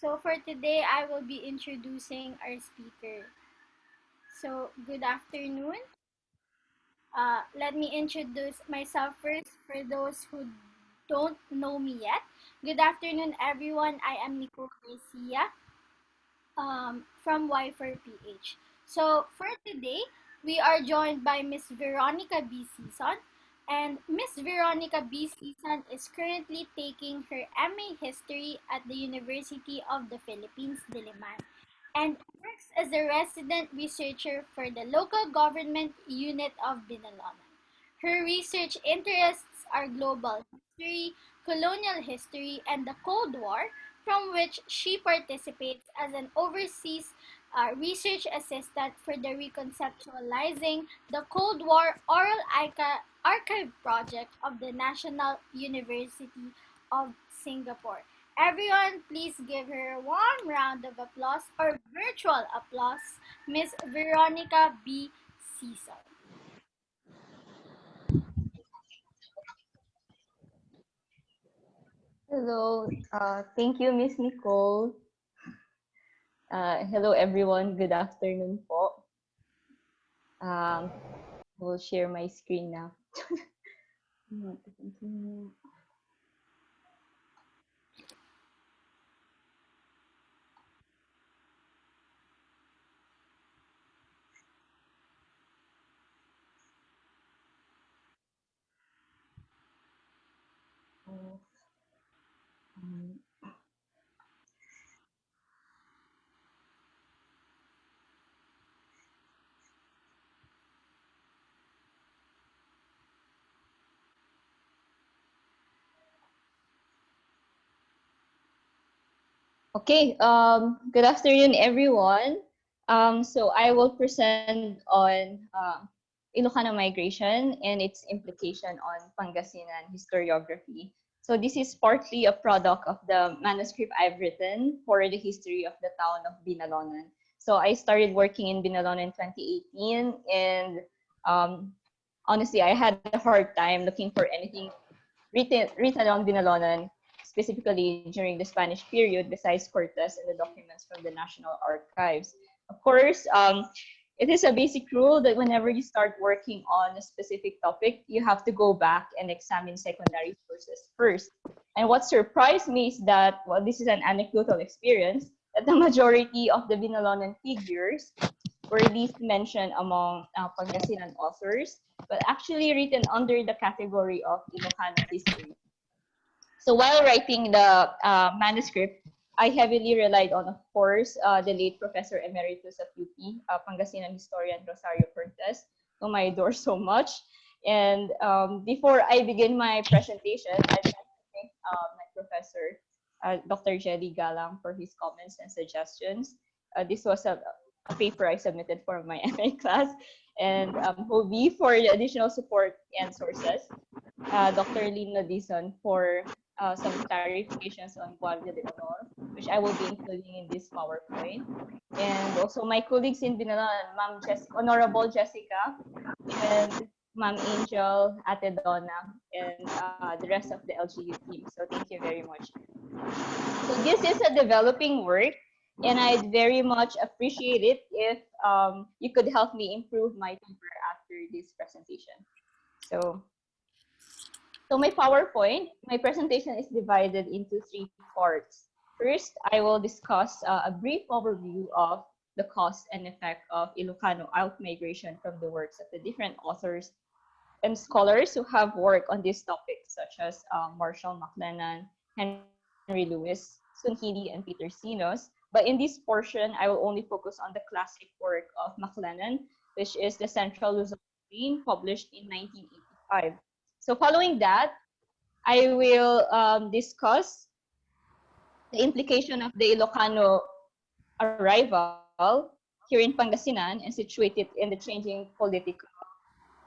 So for today, I will be introducing our speaker. So good afternoon. Let me introduce myself first for those who don't know me yet. Good afternoon, everyone. I am Nicole Garcia from Y4PH. So for today, we are joined by Miss Veronica B. Sison. And Miss Veronica B. Sison is currently taking her MA History at the University of the Philippines, Diliman, and works as a resident researcher for the local government unit of Binalonan. Her research interests are global history, colonial history, and the Cold War, from which she participates as an overseas research assistant for the Reconceptualizing the Cold War Oral Archive project of the National University of Singapore. Everyone, please give her a warm round of applause or virtual applause, Miss Veronica B. Sison. Hello, thank you, Miss Nicole. Hello, everyone. Good afternoon po. We'll share my screen now. Okay, good afternoon, everyone. So I will present on Ilocano migration and its implication on Pangasinan historiography. So this is partly a product of the manuscript I've written for the history of the town of Binalonan. So I started working in Binalonan in 2018, and um, honestly, I had a hard time looking for anything written on Binalonan, specifically during the Spanish period, besides Cortes and the documents from the National Archives. Of course, it is a basic rule that whenever you start working on a specific topic, you have to go back and examine secondary sources first. And what surprised me is that, well, this is an anecdotal experience, that the majority of the Binalonan figures were least mentioned among Pangasinan authors, but actually written under the category of Ilocano history. So while writing the manuscript, I heavily relied on, of course, the late Professor Emeritus of UP, Pangasinan historian Rosario Cortes, whom I adore so much. And before I begin my presentation, I'd like to thank my professor, Dr. Jelly Galang, for his comments and suggestions. This was a paper I submitted for my MA class, and Hobie for the additional support and sources, Dr. Lino Dizon for some clarifications on Guardia de Honor, which I will be including in this PowerPoint. And also my colleagues in Binalonan, Honorable Jessica, and Ma'am Angel, Ate Donna, and the rest of the LGU team. So thank you very much. So this is a developing work, and I'd very much appreciate it if you could help me improve my paper after this presentation. So my PowerPoint, my presentation is divided into three parts. First, I will discuss a brief overview of the cause and effect of Ilocano out-migration from the works of the different authors and scholars who have worked on this topic, such as Marshall McLennan, Henry Lewis, Sunhili, and Peter Sinos. But in this portion, I will only focus on the classic work of McLennan, which is the Central Luzon, published in 1985. So following that, I will discuss the implication of the Ilocano arrival here in Pangasinan and situated in the changing political,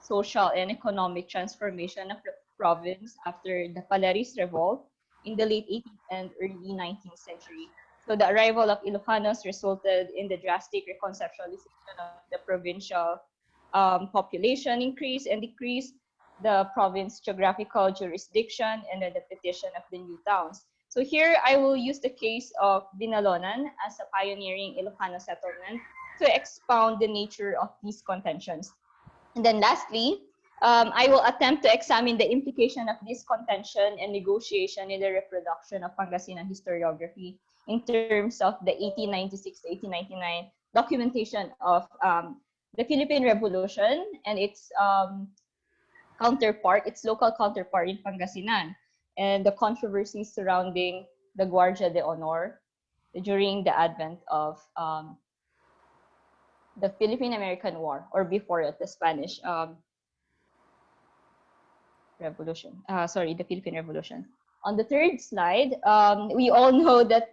social, and economic transformation of the province after the Polaris Revolt in the late 18th and early 19th century. So the arrival of Ilocanos resulted in the drastic reconceptualization of the provincial population increase and decrease, the province geographical jurisdiction, and then the petition of the new towns. So here I will use the case of Binalonan as a pioneering Ilocano settlement to expound the nature of these contentions. And then lastly, I will attempt to examine the implication of this contention and negotiation in the reproduction of Pangasinan historiography in terms of the 1896 to 1899 documentation of the Philippine Revolution and its counterpart, its local counterpart in Pangasinan, and the controversies surrounding the Guardia de Honor during the advent of the Philippine-American War, or before it, the Spanish Revolution. Sorry, the Philippine Revolution. On the third slide, we all know that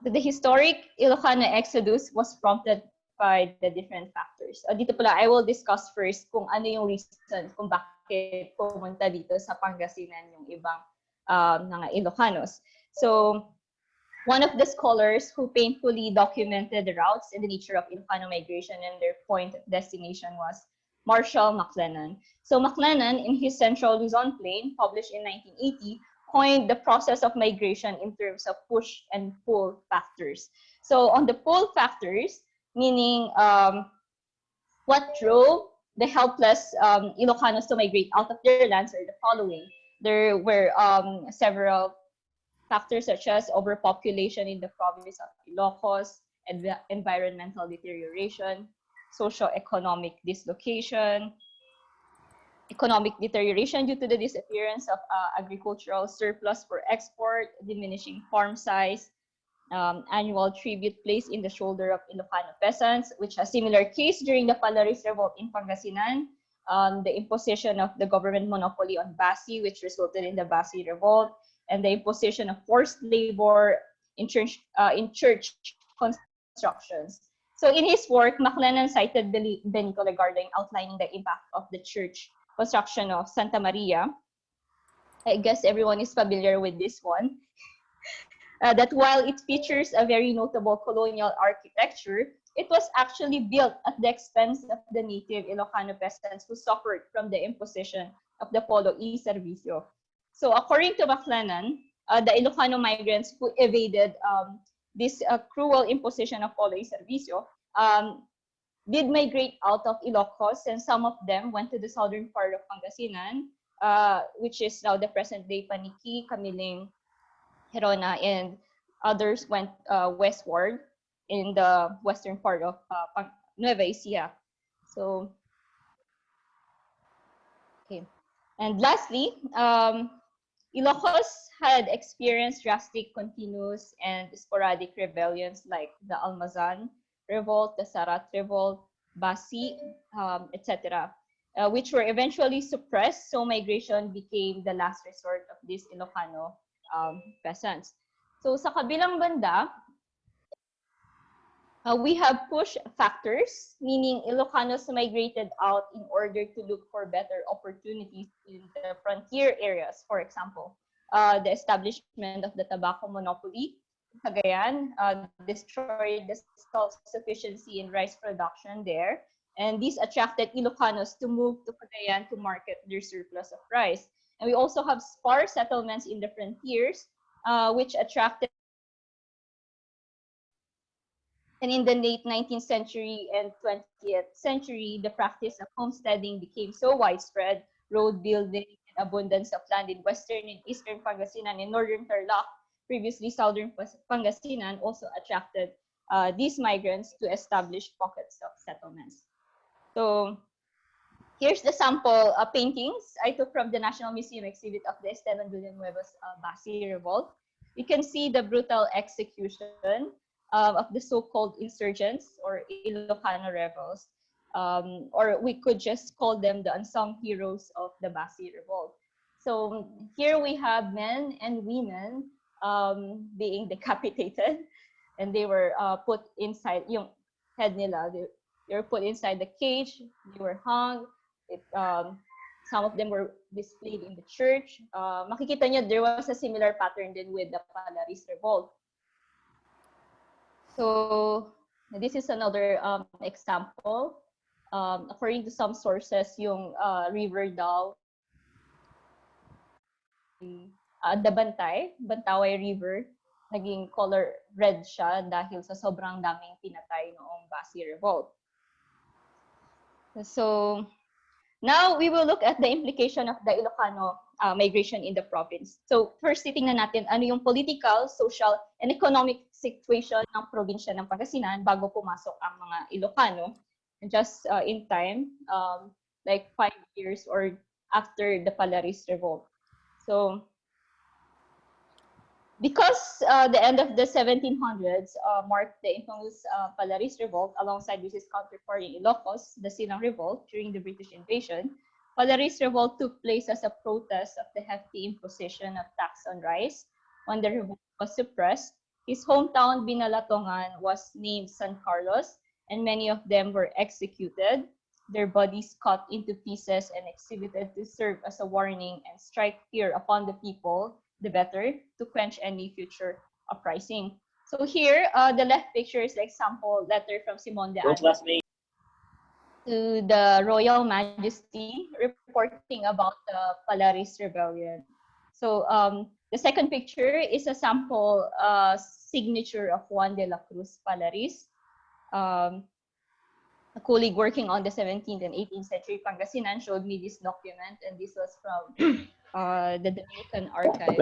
the historic Ilocano exodus was prompted by the different factors. Dito pala, I will discuss first kung ano yung reason kung bakit pumunta dito sa Pangasinan yung ibang mga Ilocanos. So, one of the scholars who painfully documented the routes and the nature of Ilocano migration and their point of destination was Marshall McLennan. So McLennan, in his Central Luzon Plain, published in 1980, coined the process of migration in terms of push and pull factors. So on the pull factors, meaning what drove the helpless Ilocanos to migrate out of their lands are the following. There were several factors such as overpopulation in the province of Ilocos, environmental deterioration, socio-economic dislocation, economic deterioration due to the disappearance of agricultural surplus for export, diminishing farm size, annual tribute placed in the shoulder of Ilocano peasants, which a similar case during the Polaris Revolt in Pangasinan, the imposition of the government monopoly on Basi, which resulted in the Basi Revolt, and the imposition of forced labor in church constructions. So in his work, McLennan cited Benito regarding outlining the impact of the church construction of Santa Maria. I guess everyone is familiar with this one. That while it features a very notable colonial architecture, it was actually built at the expense of the native Ilocano peasants who suffered from the imposition of the Polo y Servicio. So according to McLennan, the Ilocano migrants who evaded this cruel imposition of Polo y Servicio did migrate out of Ilocos, and some of them went to the southern part of Pangasinan, which is now the present-day Paniki, Camiling, Herona, and others went westward in the western part of Nueva Ecija. So, okay. And lastly, Ilocos had experienced drastic, continuous, and sporadic rebellions like the Almazan Revolt, the Sarat Revolt, Basi, etc., which were eventually suppressed, so migration became the last resort of these Ilocano peasants. So sa kabilang banda, we have push factors, meaning Ilocanos migrated out in order to look for better opportunities in the frontier areas. For example, the establishment of the tobacco monopoly in Cagayan destroyed the self-sufficiency in rice production there. And these attracted Ilocanos to move to Cagayan to market their surplus of rice. And we also have sparse settlements in the frontiers, which attracted. And in the late 19th century and 20th century, the practice of homesteading became so widespread, road building and abundance of land in western and eastern Pangasinan and northern Tarlac, previously southern Pangasinan, also attracted these migrants to establish pockets of settlements. So here's the sample paintings I took from the National Museum exhibit of the Esteban Villanueva's Basi Revolt. You can see the brutal execution of the so-called insurgents or Ilocano rebels, or we could just call them the unsung heroes of the Basi Revolt. So here we have men and women being decapitated, and they were put inside yung head nila. They were put inside the cage. They were hung. Some of them were displayed in the church. Makikita nyo, there was a similar pattern din with the Polaris Revolt. So this is another example. According to some sources, yung River Dao the Bantaway River, naging color red siya dahil sa sobrang daming pinatay noong Basi Revolt. So now we will look at the implication of the Ilocano migration in the province. So first, titingnan natin ano yung political, social, and economic situation ng probinsya ng Pangasinan bago pumasok ang mga Ilocano. And just in time, like 5 years or after the Polaris Revolt. So because the end of the 1700s marked the infamous Polaris Revolt alongside with his counterpart in Ilocos, the Silang Revolt during the British invasion, Polaris Revolt took place as a protest of the hefty imposition of tax on rice. When the revolt was suppressed, his hometown Binalonan was named San Carlos, and many of them were executed, their bodies cut into pieces and exhibited to serve as a warning and strike fear upon the people, the better, to quench any future uprising. So here, the left picture is the example letter from Simon de Ano to the Royal Majesty reporting about the Polaris Rebellion. So the second picture is a sample signature of Juan de la Cruz Polaris, a colleague working on the 17th and 18th century Pangasinan showed me this document, and this was from the Dominican archive.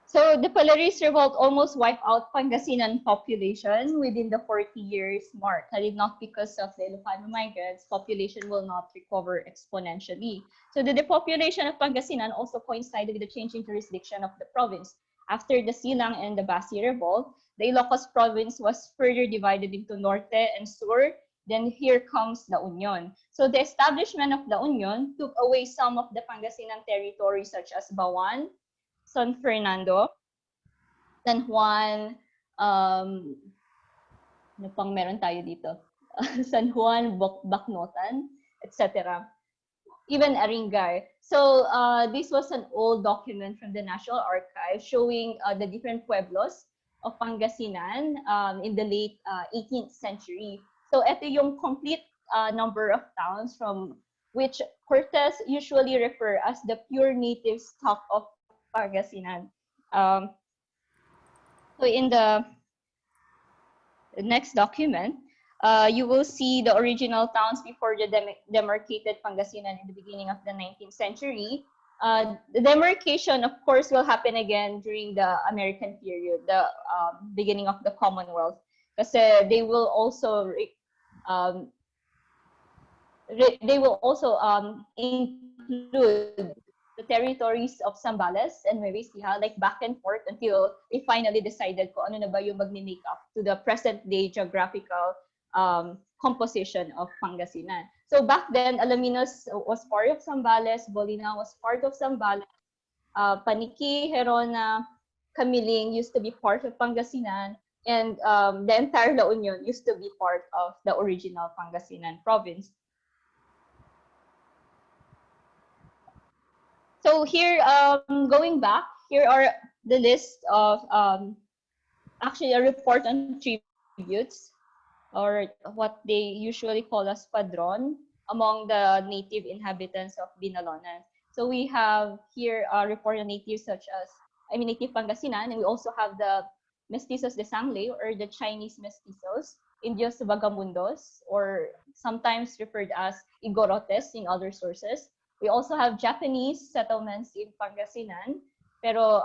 So the Polaris Revolt almost wiped out Pangasinan population within the 40 years mark. Had it not because of the Ilocano migrants, population will not recover exponentially. So the depopulation of Pangasinan also coincided with the changing jurisdiction of the province. After the Silang and the Basi Revolt, the Ilocos province was further divided into Norte and Sur. Then here comes La Union. So the establishment of La Union took away some of the Pangasinan territories such as Bawan, San Fernando, San Juan, ano pang meron tayo dito? San Juan, Bacnotan, etc. Even Aringay. So this was an old document from the National Archive showing the different pueblos of Pangasinan in the late 18th century. So ito yung complete number of towns from which Cortes usually refer as the pure native stock of Pangasinan. So in the next document, you will see the original towns before the demarcated Pangasinan in the beginning of the 19th century. The demarcation, of course, will happen again during the American period, the beginning of the Commonwealth, because they will also include the territories of Zambales and Nueva Ecija, like back and forth until they finally decided kung ano na ba yung mag-make up to the present-day geographical composition of Pangasinan. So back then, Alaminos was part of Zambales, Bolina was part of Zambales, Paniki, Herona, Camiling used to be part of Pangasinan, and the entire La Union used to be part of the original Pangasinan province. So here, going back, here are the list of actually a report on tributes, or what they usually call as padron, among the native inhabitants of Binalonan. So we have here a report on natives such as, native Pangasinan, and we also have the Mestizos de Sangley, or the Chinese Mestizos, Indios Vagamundos, or sometimes referred as Igorotes in other sources. We also have Japanese settlements in Pangasinan, pero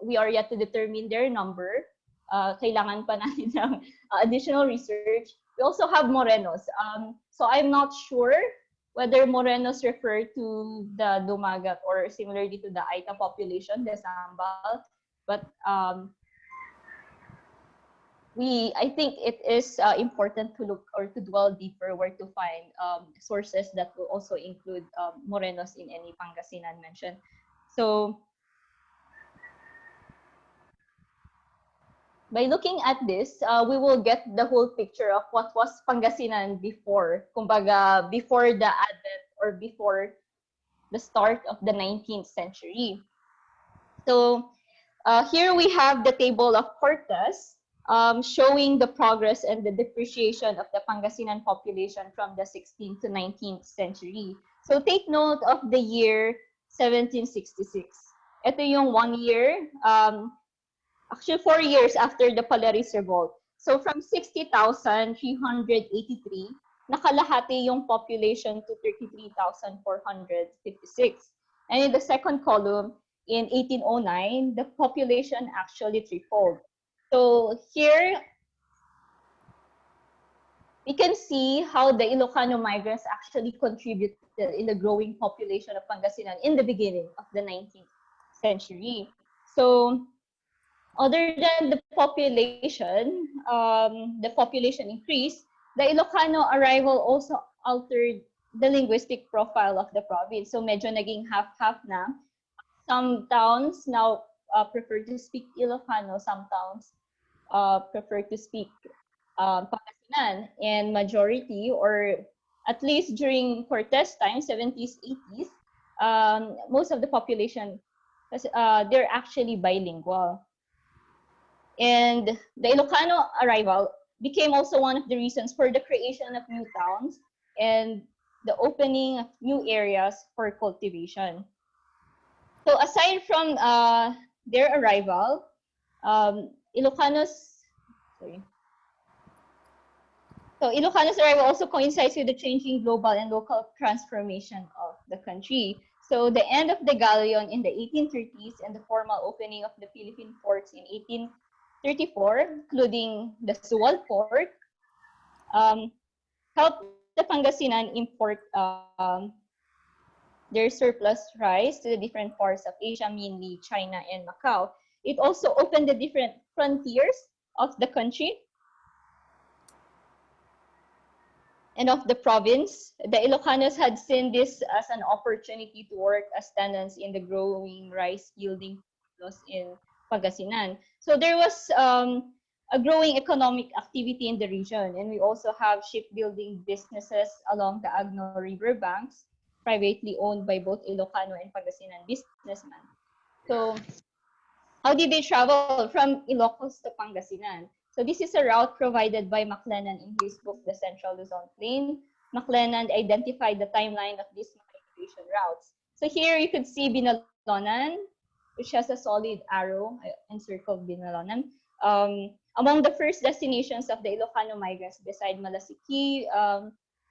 we are yet to determine their number. Kailangan pa natin ng additional research. We also have Morenos. So I'm not sure whether Morenos refer to the Dumagat or similarly to the Aita population, the Sambal, but I think it is important to look or to dwell deeper where to find sources that will also include Morenos in any Pangasinan mention. So by looking at this, we will get the whole picture of what was Pangasinan before, kumbaga, before the advent or before the start of the 19th century. So here we have the table of Cortes. showing the progress and the depreciation of the Pangasinan population from the 16th to 19th century. So take note of the year 1766. Ito yung 1 year, actually 4 years after the Polaris Revolt. So from 60,383, nakalahati yung population to 33,456. And in the second column, in 1809, the population actually tripled. So here, we can see how the Ilocano migrants actually contributed in the growing population of Pangasinan in the beginning of the 19th century. So other than the population increase, the Ilocano arrival also altered the linguistic profile of the province. So medyo naging half-half na. Some towns now prefer to speak Ilocano, some towns prefer to speak Pangasinan, and majority, or at least during Cortes time, 70s, 80s, most of the population, they're actually bilingual. And the Ilocano arrival became also one of the reasons for the creation of new towns and the opening of new areas for cultivation. So aside from their arrival, Ilocanos, sorry. So Ilocanos arrival also coincides with the changing global and local transformation of the country. So the end of the galleon in the 1830s and the formal opening of the Philippine ports in 1834, including the Suwal port, helped the Pangasinan import their surplus rice to the different parts of Asia, mainly China and Macau. It also opened the different frontiers of the country and of the province. The Ilocanos had seen this as an opportunity to work as tenants in the growing rice-yielding pueblos in Pangasinan. So there was a growing economic activity in the region, and we also have shipbuilding businesses along the Agno River banks, privately owned by both Ilocano and Pangasinan businessmen. So how did they travel from Ilocos to Pangasinan? So this is a route provided by McLennan in his book, The Central Luzon Plain. McLennan identified the timeline of these migration routes. So here you could see Binalonan, which has a solid arrow encircled Binalonan. Among the first destinations of the Ilocano migrants beside Malasiki,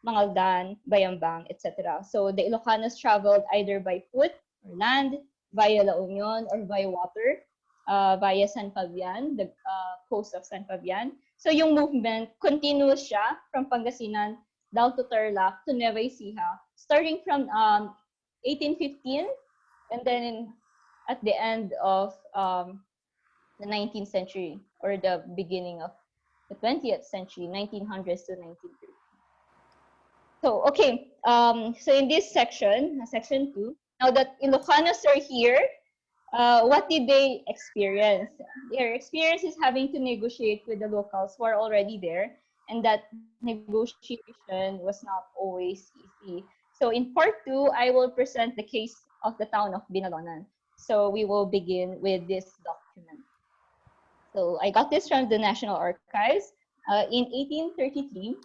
Mangaldan, Bayambang, etc. So the Ilocanos traveled either by foot or land, via La Union, or via water, via San Fabian, the coast of San Fabian. So yung movement, continuous siya from Pangasinan down to Tarlac to Nueva Ecija, starting from 1815 and then at the end of the 19th century or the beginning of the 20th century, 1900s to 1930. So, okay, so in this section, section 2, now that Ilocanos are here, what did they experience? Their experience is having to negotiate with the locals who are already there, and that negotiation was not always easy. So in part 2, I will present the case of the town of Binalonan. So we will begin with this document. So I got this from the National Archives. In 1833,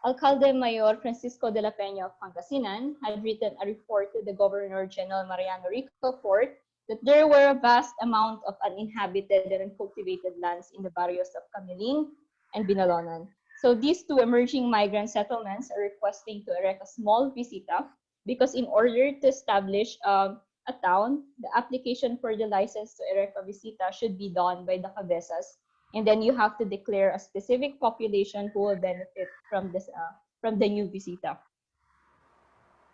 Alcalde Mayor Francisco de la Peña of Pangasinan had written a report to the Governor General Mariano Rico Fort that there were a vast amount of uninhabited and uncultivated lands in the barrios of Camiling and Binalonan. So these two emerging migrant settlements are requesting to erect a small visita because in order to establish a town, the application for the license to erect a visita should be done by the cabezas, and then you have to declare a specific population who will benefit from this from the new visita.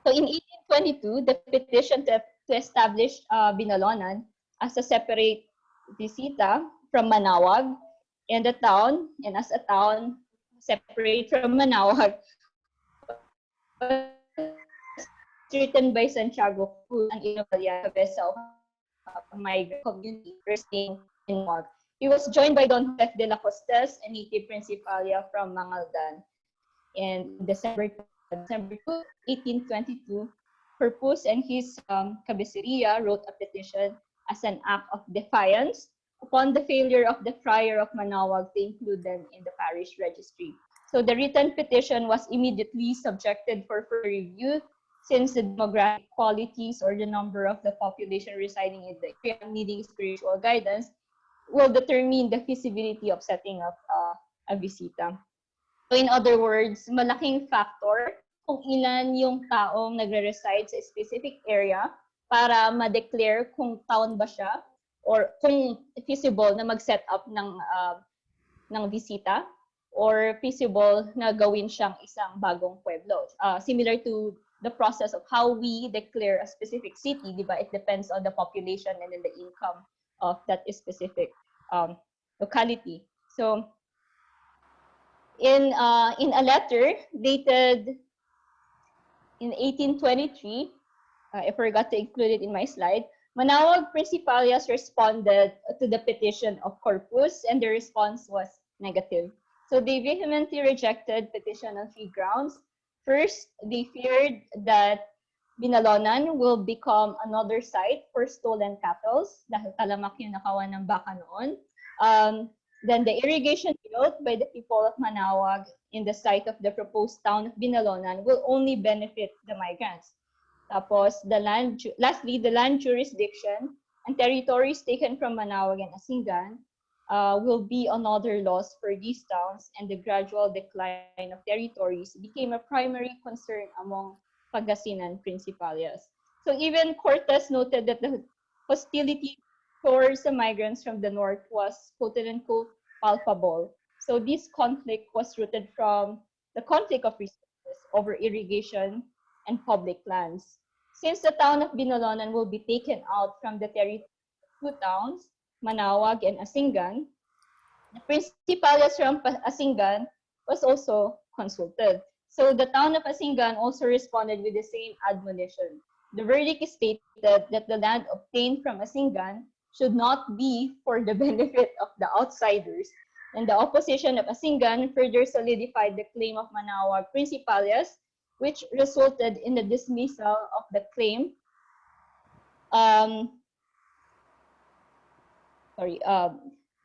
So in 1822, the petition to establish Binalonan as a separate visita from Manawag and the town, and as a town separate from Manawag, was written by Santiago Cruz, an Ilocano cabeza of migrant community residing in Manawag. He was joined by Don Joseph de la Costes, a native Principalia from Mangaldan. And December 2, 1822, Purpose and his cabeceria wrote a petition as an act of defiance upon the failure of the Friar of Manaoag to include them in the parish registry. So the written petition was immediately subjected for further review since the demographic qualities or the number of the population residing in the area needing spiritual guidance will determine the feasibility of setting up a visita. So in other words, malaking factor kung ilan yung taong nagre-reside sa specific area para ma-declare kung town ba siya or kung feasible na mag-set up ng visita or feasible na gawin siyang isang bagong pueblo. Similar to the process of how we declare a specific city, di ba? It depends on the population and then the income of that specific locality. So in a letter dated in 1823, I forgot to include it in my slide, Manaoag Principalias responded to the petition of Corpus, and the response was negative. So they vehemently rejected petition on 3 grounds. First, they feared that Binalonan will become another site for stolen cattle dahil talamak yung nakawan ng baka noon. Then the irrigation built by the people of Manaoag in the site of the proposed town of Binalonan will only benefit the migrants. Tapos, lastly, the land jurisdiction and territories taken from Manaoag and Asingan will be another loss for these towns, and the gradual decline of territories became a primary concern among Pangasinan Principalias. So even Cortes noted that the hostility towards the migrants from the north was quote-unquote palpable. So this conflict was rooted from the conflict of resources over irrigation and public lands. Since the town of Binalonan will be taken out from the territory of 2 towns, Manaoag and Asingan, the Principalias from Asingan was also consulted. So the town of Asingan also responded with the same admonition. The verdict stated that the land obtained from Asingan should not be for the benefit of the outsiders. And the opposition of Asingan further solidified the claim of Manaoag Principalias, which resulted in the dismissal of the claim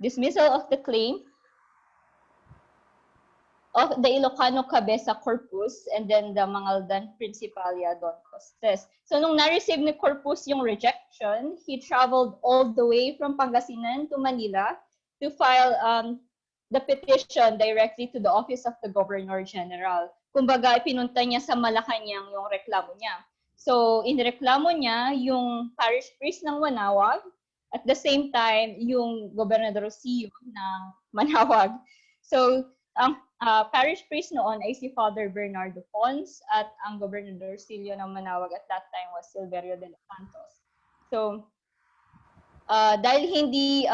dismissal of the claim of the Ilocano Cabeza Corpus and then the Mangaldan Principalia Don Costes. So nung na-receive ni Corpus yung rejection, he traveled all the way from Pangasinan to Manila to file the petition directly to the office of the Governor General. Kumbaga, pinunta niya sa Malacanang yung reklamo niya. So, inireklamo niya yung parish priest ng Manaoag, at the same time, yung Gobernador CEO ng Manaoag. So, ang parish priest noon ay si Father Bernardo Pons at ang Gobernador CEO ng Manaoag at that time was Silverio de los Santos. So, dahil hindi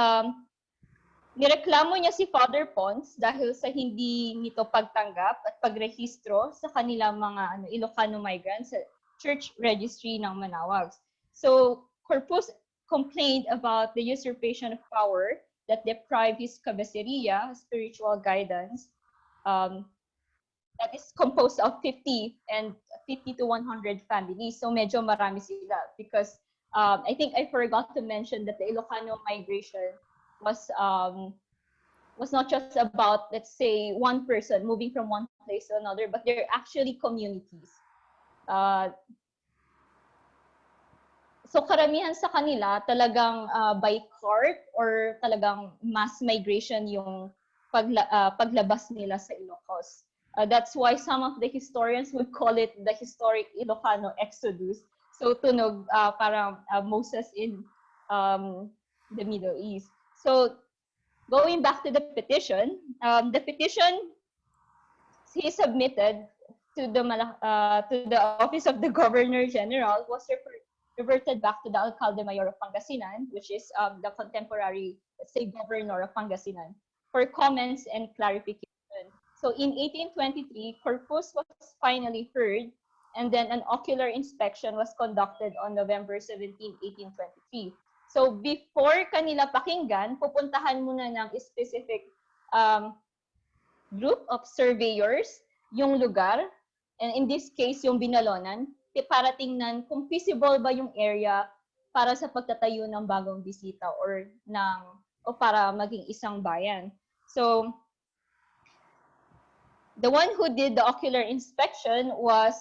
nireklamo niya si Father Pons dahil sa hindi nito pagtanggap at pagrehistro sa kanilang mga Ilocano migrants sa church registry ng Manaoag. So, Corpus complained about the usurpation of power that deprived his cabeceria, spiritual guidance, that is composed of 50 to 100 families. So medyo marami sila because I think I forgot to mention that the Ilocano migration was not just about, let's say, one person moving from one place to another, but they're actually communities. So karamihan sa kanila talagang by cart or talagang mass migration yung paglabas nila sa Ilocos. That's why some of the historians would call it the historic Ilocano exodus. So tunog parang Moses in the Middle East. So going back to the petition he submitted to the office of the Governor General was reverted back to the Alcalde Mayor of Pangasinan, which is the contemporary, let's say, Governor of Pangasinan, for comments and clarification. So in 1823, Corpus was finally heard, and then an ocular inspection was conducted on November 17, 1823. So before kanila pakinggan, pupuntahan muna ng specific group of surveyors yung lugar, and in this case, yung Binalonan, para tingnan kung feasible ba yung area para sa pagtatayo ng bagong bisita or ng o para maging isang bayan. So, the one who did the ocular inspection was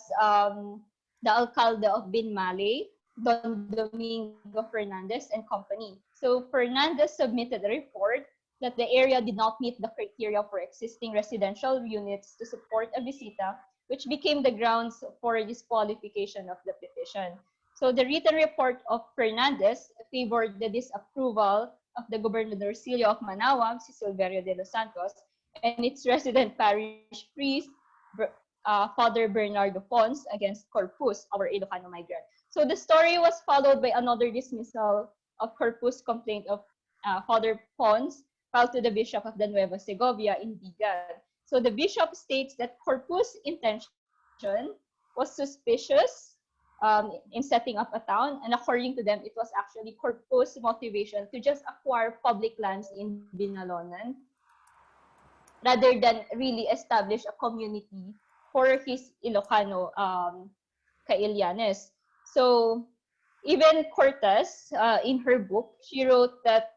the alcalde of Binmaley, Don Domingo Fernandez and company. So Fernandez submitted a report that the area did not meet the criteria for existing residential units to support a visita, which became the grounds for disqualification of the petition. So the written report of Fernandez favored the disapproval of the Gobernadorcillo of Manaoag, si Silverio de los Santos, and its resident parish priest, Father Bernardo Pons, against Corpus, our Ilocano migrant. So the story was followed by another dismissal of Corpus complaint of Father Pons filed to the Bishop of the Nueva Segovia in Bigan. So the bishop states that Corpus' intention was suspicious in setting up a town, and according to them, it was actually Corpus' motivation to just acquire public lands in Binalonan rather than really establish a community for his Ilocano Kailianes. So even Cortez, in her book, she wrote that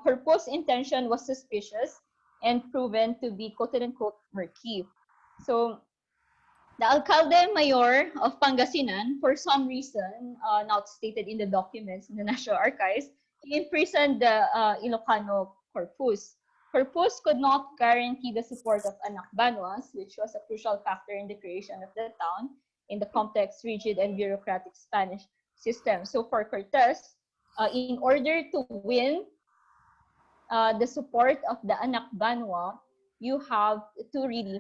Corpus' intention was suspicious and proven to be quote-unquote murky. So the alcalde mayor of Pangasinan, for some reason not stated in the documents in the National Archives, he imprisoned the Ilocano Corpus. Corpus could not guarantee the support of anacbanuas, which was a crucial factor in the creation of the town in the complex, rigid, and bureaucratic Spanish system. So for Cortes, in order to win the support of the anacbanua, you have to really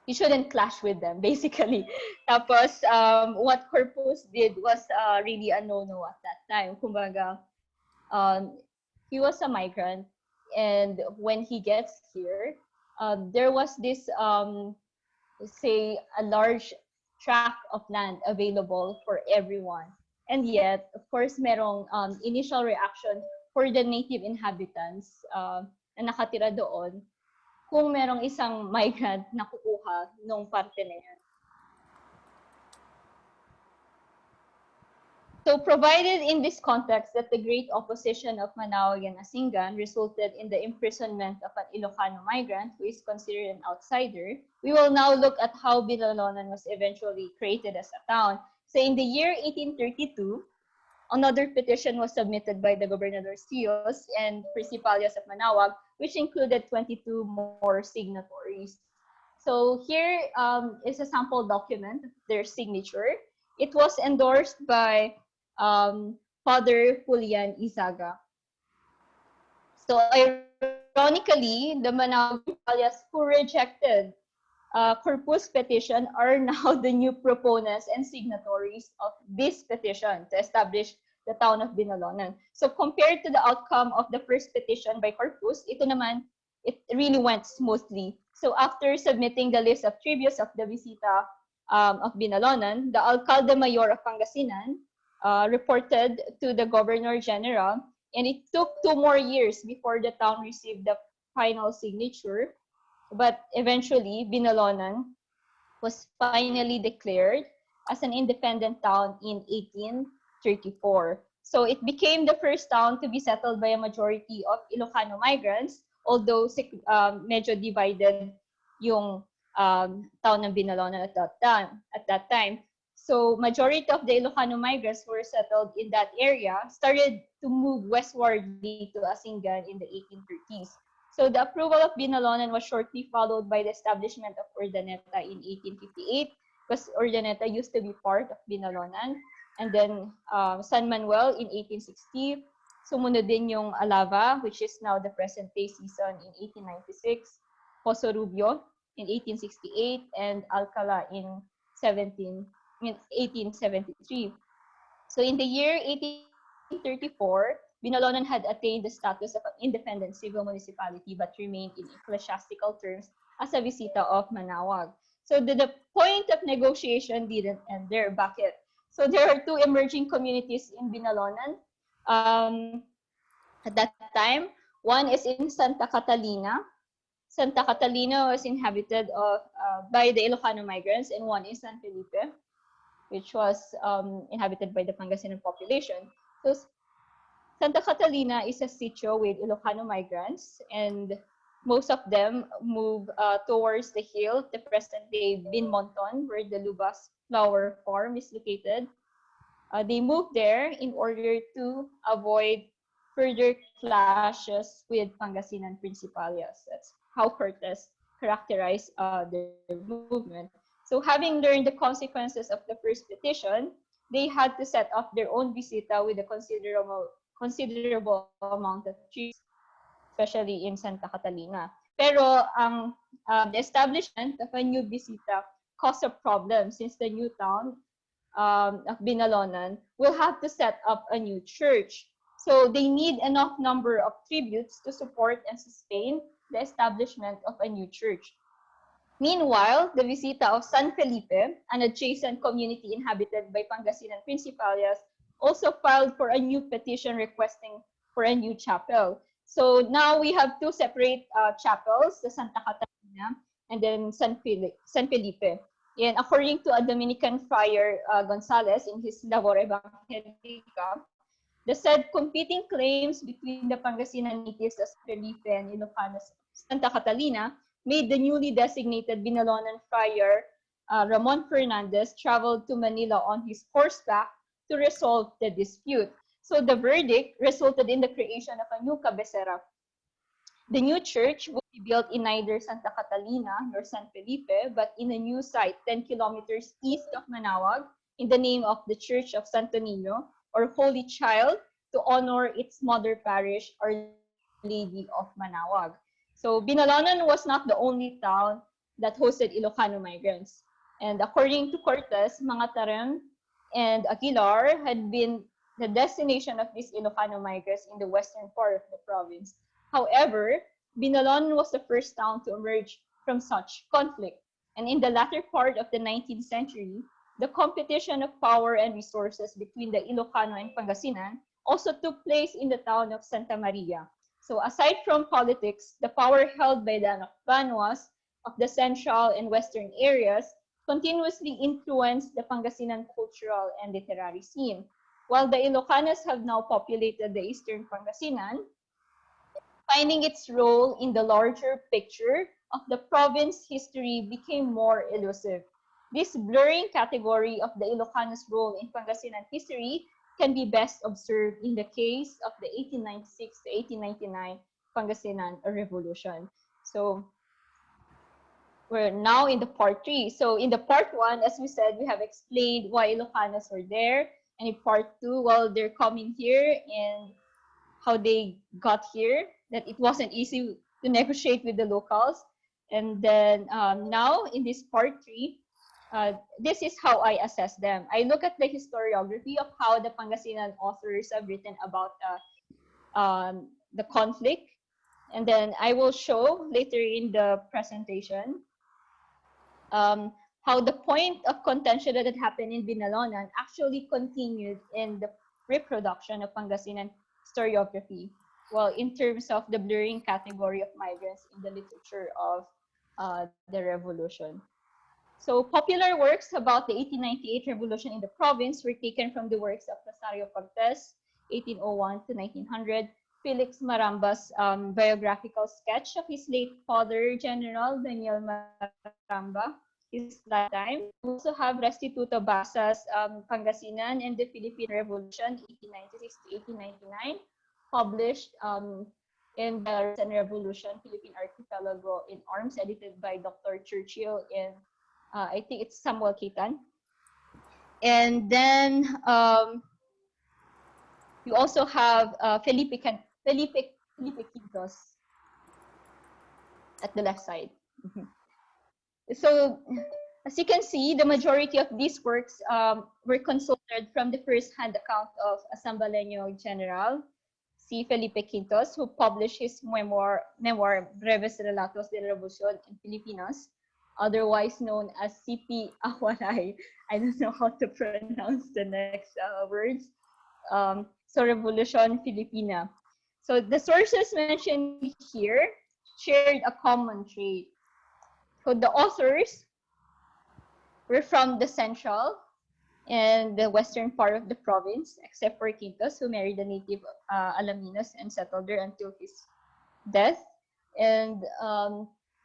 you shouldn't clash with them, basically. Tapos, what Corpus did was really a no-no at that time. Kumbaga, he was a migrant, and when he gets here, there was this, say, a large tract of land available for everyone. And yet, of course, merong initial reaction for the native inhabitants na nakatira doon kung merong isang migrant na kukuha nung parte na yan. So provided in this context that the great opposition of Manaoag and Asingan resulted in the imprisonment of an Ilocano migrant who is considered an outsider, we will now look at how Binalonan was eventually created as a town. So in the year 1832, another petition was submitted by the gobernadorcillos and principalias of Manaoag, which included 22 more signatories. So here is a sample document, their signature. It was endorsed by Father Julian Izaga. So ironically, the Manaoag principalias who rejected Corpus petition are now the new proponents and signatories of this petition to establish the town of Binalonan. So compared to the outcome of the first petition by Corpus, ito naman, it really went smoothly. So after submitting the list of tributes of the visita of Binalonan, the alcalde mayor of Pangasinan reported to the governor general, and it took 2 more years before the town received the final signature. But eventually, Binalonan was finally declared as an independent town in 1834. So it became the first town to be settled by a majority of Ilocano migrants, although medyo divided yung town ng Binalonan at that time. So majority of the Ilocano migrants who were settled in that area started to move westwardly to Asingan in the 1830s. So the approval of Binalonan was shortly followed by the establishment of Urdaneta in 1858, because Urdaneta used to be part of Binalonan. And then San Manuel in 1860. Sumunod din yung Alava, which is now the present-day Sison in 1896. Poso Rubio in 1868, and Alcala in 1873. So in the year 1834, Binalonan had attained the status of an independent civil municipality but remained in ecclesiastical terms as a visita of Manaoag. So the point of negotiation didn't end there. Bakit? So there are 2 emerging communities in Binalonan at that time. One is in Santa Catalina. Santa Catalina was inhabited by the Ilocano migrants, and one is San Felipe, which was inhabited by the Pangasinan population. So Santa Catalina is a sitio with Ilocano migrants, and most of them move towards the hill, the present-day Binmonton, where the Lubas flower farm is located. They moved there in order to avoid further clashes with Pangasinan Principalias. That's how Cortes characterized their movement. So having learned the consequences of the first petition, they had to set up their own visita with a considerable amount of trees, especially in Santa Catalina. Pero the establishment of a new visita caused a problem since the new town of Binalonan will have to set up a new church. So they need enough number of tributes to support and sustain the establishment of a new church. Meanwhile, the Visita of San Felipe, an adjacent community inhabited by Pangasinan Principalias, also filed for a new petition requesting for a new chapel. So now we have two separate chapels, the Santa Catalina and then San Felipe. And according to a Dominican friar Gonzalez in his Labor Evangelica, the said competing claims between the Pangasinan natives of San Felipe and Ilocanos Santa Catalina made the newly designated Binalonan friar Ramon Fernandez travel to Manila on his horseback to resolve the dispute. So the verdict resulted in the creation of a new cabecera. The new church will be built in neither Santa Catalina nor San Felipe, but in a new site 10 kilometers east of Manaoag in the name of the Church of Santo Niño, or Holy Child, to honor its mother parish, Our Lady of Manaoag. So Binalonan was not the only town that hosted Ilocano migrants. And according to Cortes, Mga Tarem and Aguilar had been the destination of these Ilocano migrants in the western part of the province. However, Binalonan was the first town to emerge from such conflict. And in the latter part of the 19th century, the competition of power and resources between the Ilocano and Pangasinan also took place in the town of Santa Maria. So aside from politics, the power held by the anacbanuas of the central and western areas continuously influenced the Pangasinan cultural and literary scene. While the Ilocanos have now populated the eastern Pangasinan, finding its role in the larger picture of the province history became more elusive. This blurring category of the Ilocanos' role in Pangasinan history can be best observed in the case of the 1896 to 1899 Pangasinan Revolution. So we're now in the part 3. So in the part 1, as we said, we have explained why Ilocanos were there. And in part 2, well, they're coming here and how they got here, that it wasn't easy to negotiate with the locals. And then now in this part 3, this is how I assess them. I look at the historiography of how the Pangasinan authors have written about the conflict. And then I will show later in the presentation how the point of contention that had happened in Binalonan actually continued in the reproduction of Pangasinan historiography. Well, in terms of the blurring category of migrants in the literature of the revolution. So popular works about the 1898 revolution in the province were taken from the works of Rosario Cortes, 1801 to 1900, Felix Maramba's biographical sketch of his late father, General Daniel Maramba, his lifetime. We also have Restituto Basa's Pangasinan and the Philippine Revolution, 1896 to 1899, published in the Recent Revolution, Philippine Archipelago in Arms, edited by Dr. Churchill in, I think it's Samuel Kitan. And then you also have Felipe Quintos at the left side. So as you can see, the majority of these works were consulted from the first-hand account of a Sambaleño general, C. Felipe Quintos, who published his memoir Breves Relatos de la Revolución en Filipinas, otherwise known as CP Awalay. I don't know how to pronounce the next words. So Revolution Filipina. So the sources mentioned here shared a common trait. So the authors were from the central and the western part of the province, except for Quintos, who married a native Alaminos and settled there until his death. And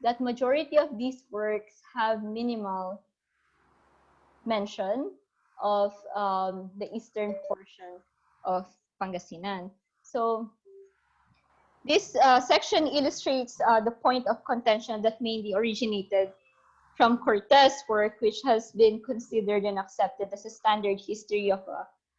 that majority of these works have minimal mention of the eastern portion of Pangasinan. So this section illustrates the point of contention that mainly originated from Cortes' work, which has been considered and accepted as a standard history of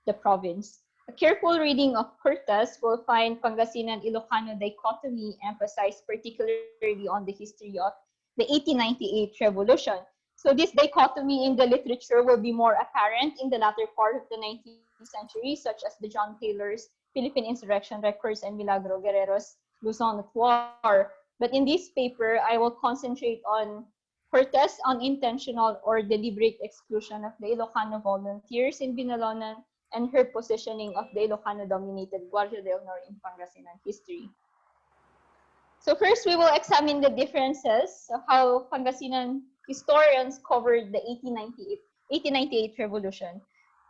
the province. A careful reading of Cortes will find Pangasinan Ilocano dichotomy emphasized particularly on the history of the 1898 revolution. So this dichotomy in the literature will be more apparent in the latter part of the 19th century, such as the John Taylor's Philippine Insurrection Records and Milagro Guerrero's Luzon at War. But in this paper, I will concentrate on Cortes' unintentional or deliberate exclusion of the Ilocano volunteers in Binalonan and her positioning of the Ilocano-dominated Guardia del Nor in Pangasinan history. So first, we will examine the differences of how Pangasinan historians covered the 1898 revolution.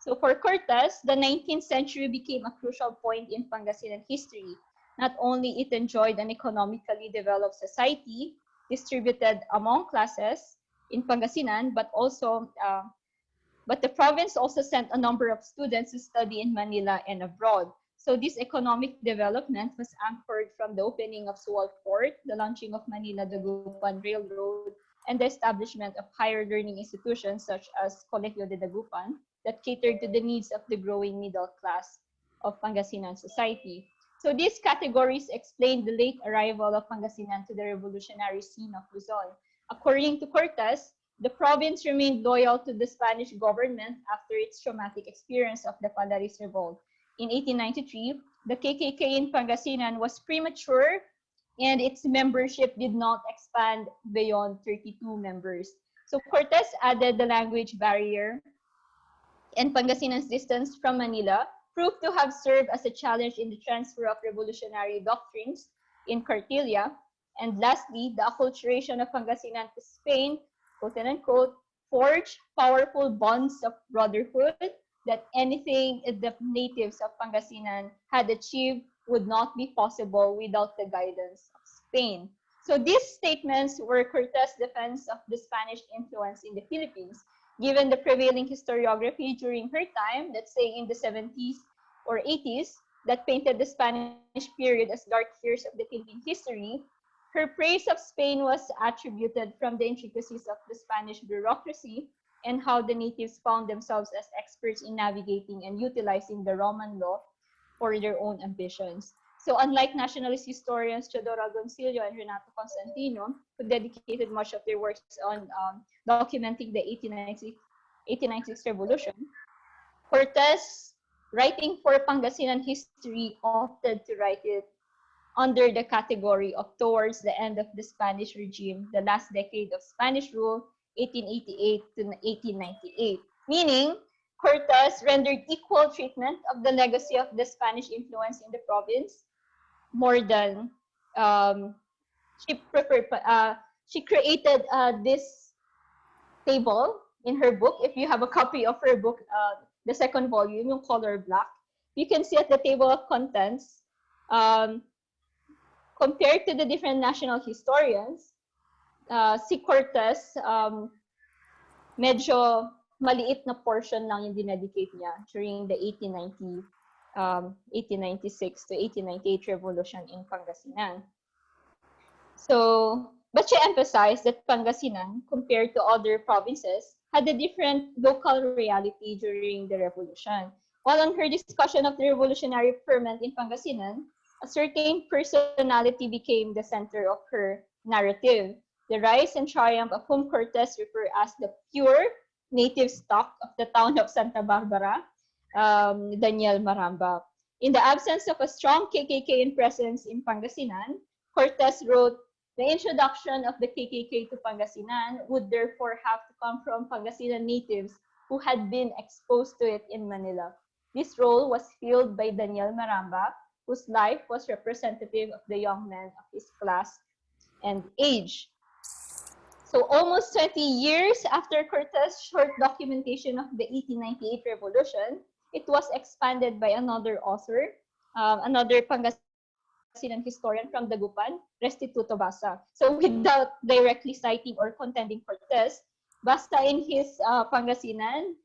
So for Cortes, the 19th century became a crucial point in Pangasinan history. Not only it enjoyed an economically developed society distributed among classes in Pangasinan, but the province also sent a number of students to study in Manila and abroad. So this economic development was anchored from the opening of Sual Port, the launching of Manila-Dagupan Railroad, and the establishment of higher learning institutions such as Colegio de Dagupan that catered to the needs of the growing middle class of Pangasinan society. So these categories explain the late arrival of Pangasinan to the revolutionary scene of Luzon. According to Cortes, the province remained loyal to the Spanish government after its traumatic experience of the Polaris Revolt. In 1893, the KKK in Pangasinan was premature and its membership did not expand beyond 32 members. So Cortes added the language barrier and Pangasinan's distance from Manila proved to have served as a challenge in the transfer of revolutionary doctrines in Cartilla. And lastly, the acculturation of Pangasinan to Spain, quote unquote, forged powerful bonds of brotherhood that anything the natives of Pangasinan had achieved would not be possible without the guidance of Spain. So these statements were Cortes' defense of the Spanish influence in the Philippines. Given the prevailing historiography during her time, let's say in the 70s or 80s, that painted the Spanish period as dark years of the Philippine history, her praise of Spain was attributed from the intricacies of the Spanish bureaucracy and how the natives found themselves as experts in navigating and utilizing the Roman law for their own ambitions. So unlike nationalist historians Teodoro Agoncillo and Renato Constantino, who dedicated much of their works on documenting the 1896 revolution, Cortes, writing for Pangasinan history, opted to write it under the category of towards the end of the Spanish regime, the last decade of Spanish rule, 1888 to 1898, meaning Cortes rendered equal treatment of the legacy of the Spanish influence in the province more than um, she created this table in her book. If you have a copy of her book, the second volume, yung color black, you can see at the table of contents, um, compared to the different national historians, si Cortes, medyo maliit na portion lang yung dinedicate niya during the 1896 to 1898 revolution in Pangasinan. So, but she emphasized that Pangasinan, compared to other provinces, had a different local reality during the revolution. While on her discussion of the revolutionary ferment in Pangasinan, a certain personality became the center of her narrative. The rise and triumph of whom Cortes referred as the pure native stock of the town of Santa Barbara, Daniel Maramba. In the absence of a strong KKK presence in Pangasinan, Cortes wrote, the introduction of the KKK to Pangasinan would therefore have to come from Pangasinan natives who had been exposed to it in Manila. This role was filled by Daniel Maramba, whose life was representative of the young men of his class and age. So almost 20 years after Cortes' short documentation of the 1898 revolution, it was expanded by another author, another Pangasinan historian from Dagupan, Restituto Basa. So without directly citing or contending Cortes, Basa in his Pangasinan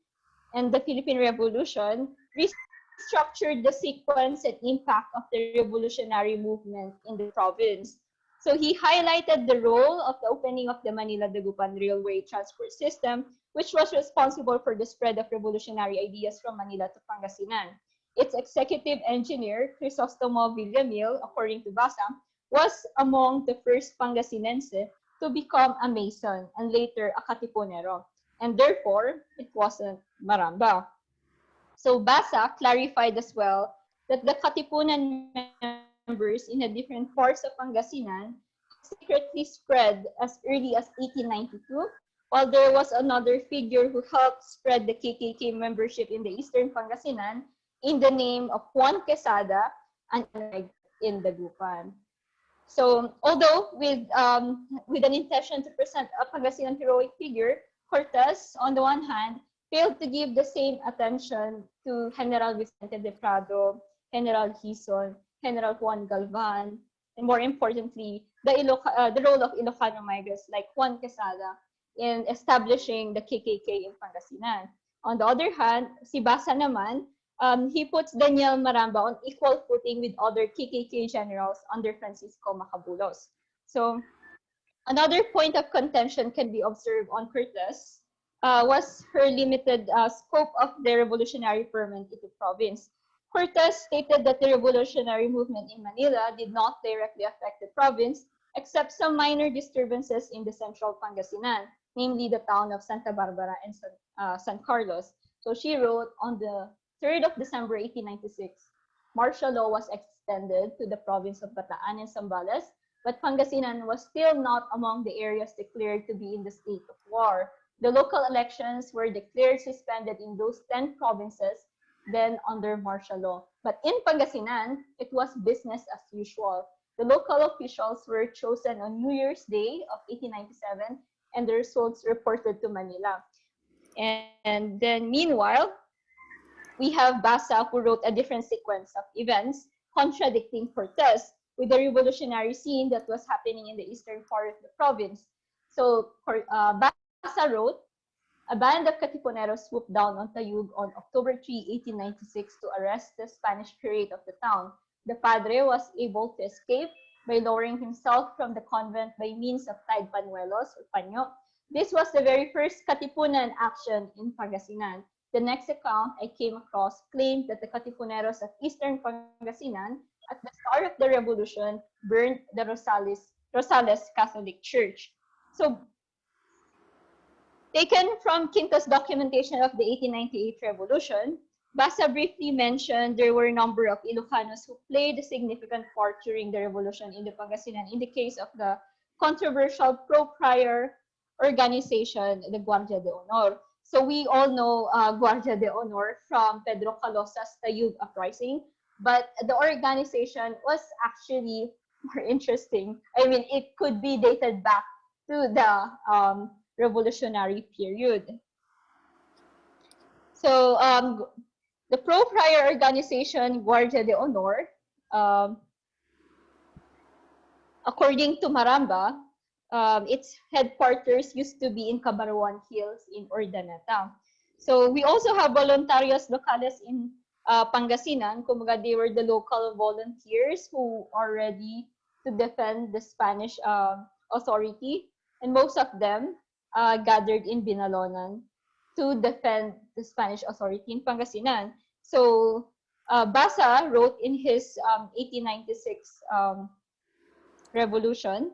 and the Philippine Revolution restructured the sequence and impact of the revolutionary movement in the province. So he highlighted the role of the opening of the Manila-Dagupan Railway transport system, which was responsible for the spread of revolutionary ideas from Manila to Pangasinan. Its executive engineer, Crisostomo Villamil, according to Basa, was among the first Pangasinense to become a Mason and later a Katipunero, and therefore it wasn't Maramba. So Basa clarified as well that the Katipunan members in the different parts of Pangasinan had secretly spread as early as 1892, while there was another figure who helped spread the KKK membership in the Eastern Pangasinan in the name of Juan Quesada, an migrant in Dagupan. So, although with an intention to present a Pangasinan heroic figure, Cortes, on the one hand, failed to give the same attention to General Vicente de Prado, General Sison, General Juan Galvan, and more importantly, the role of Ilocano migrants like Juan Quesada in establishing the KKK in Pangasinan. On the other hand, si Basa naman, he puts Daniel Maramba on equal footing with other KKK generals under Francisco Macabulos. So another point of contention can be observed on Cortes was her limited scope of the revolutionary ferment in the province. Cortes stated that the revolutionary movement in Manila did not directly affect the province, except some minor disturbances in the central Pangasinan, namely the town of Santa Barbara and San Carlos. So she wrote on the 3rd of December 1896, martial law was extended to the province of Bataan and Zambales, but Pangasinan was still not among the areas declared to be in the state of war. The local elections were declared suspended in those 10 provinces, then under martial law. But in Pangasinan, it was business as usual. The local officials were chosen on New Year's Day of 1897, and the results reported to Manila. And then meanwhile, we have Basa who wrote a different sequence of events contradicting Cortes with the revolutionary scene that was happening in the eastern part of the province. So Basa wrote, a band of Katipuneros swooped down on Tayug on October 3, 1896 to arrest the Spanish curate of the town. The padre was able to escape by lowering himself from the convent by means of tied panuelos or paño. This was the very first Katipunan action in Pangasinan. The next account I came across claimed that the Katipuneros of Eastern Pangasinan, at the start of the revolution, burned the Rosales Catholic Church. So, taken from Quinto's documentation of the 1898 revolution, Basa briefly mentioned there were a number of Ilocanos who played a significant part during the revolution in the Pangasinan in the case of the controversial pro-prior organization, the Guardia de Honor. So we all know Guardia de Honor from Pedro Calosa's Tayug uprising, but the organization was actually more interesting. I mean, it could be dated back to the revolutionary period. So the pro-prior organization Guardia de Honor, according to Maramba, its headquarters used to be in Cabaruan Hills in Urdaneta. So we also have voluntarios locales in Pangasinan. Kumbaga, they were the local volunteers who are ready to defend the Spanish authority. And most of them gathered in Binalonan to defend the Spanish authority in Pangasinan. So Basa wrote in his 1896 revolution,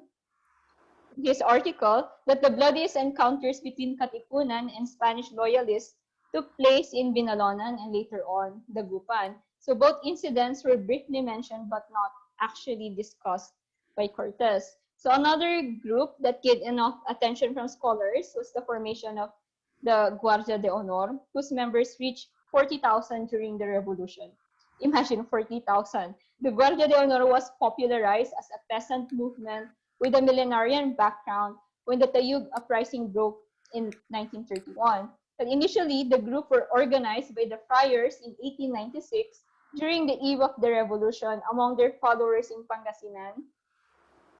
his article, that the bloodiest encounters between Katipunan and Spanish loyalists took place in Binalonan and later on Dagupan. So both incidents were briefly mentioned but not actually discussed by Cortes. So another group that gained enough attention from scholars was the formation of the Guardia de Honor, whose members reached 40,000 during the revolution. Imagine 40,000. The Guardia de Honor was popularized as a peasant movement with a millenarian background when the Tayug uprising broke in 1931. But initially, the group were organized by the friars in 1896 during the eve of the revolution among their followers in Pangasinan,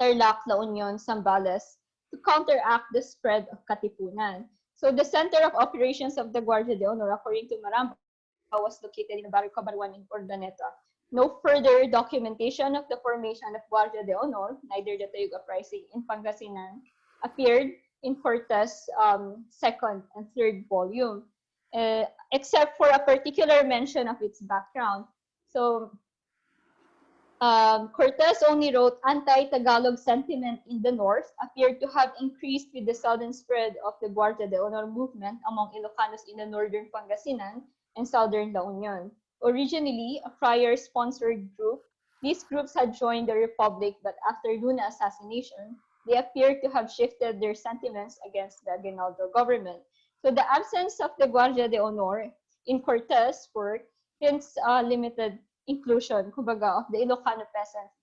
Tarlac, La Union, Zambales, to counteract the spread of Katipunan. So the center of operations of the Guardia de Honor, according to Maramba, was located in the Barrio Cabarwan in Urdaneta. No further documentation of the formation of Guardia de Honor, neither the Tayug Uprising in Pangasinan, appeared in Cortes' second and third volume, except for a particular mention of its background. So Cortes only wrote anti-Tagalog sentiment in the north appeared to have increased with the sudden spread of the Guardia de Honor movement among Ilocanos in the northern Pangasinan and southern La Union. Originally a friar-sponsored group, these groups had joined the Republic, but after Luna assassination, they appeared to have shifted their sentiments against the Aguinaldo government. So the absence of the Guardia de Honor in Cortes' work hints limited inclusion, kumbaga, of the Ilocano peasants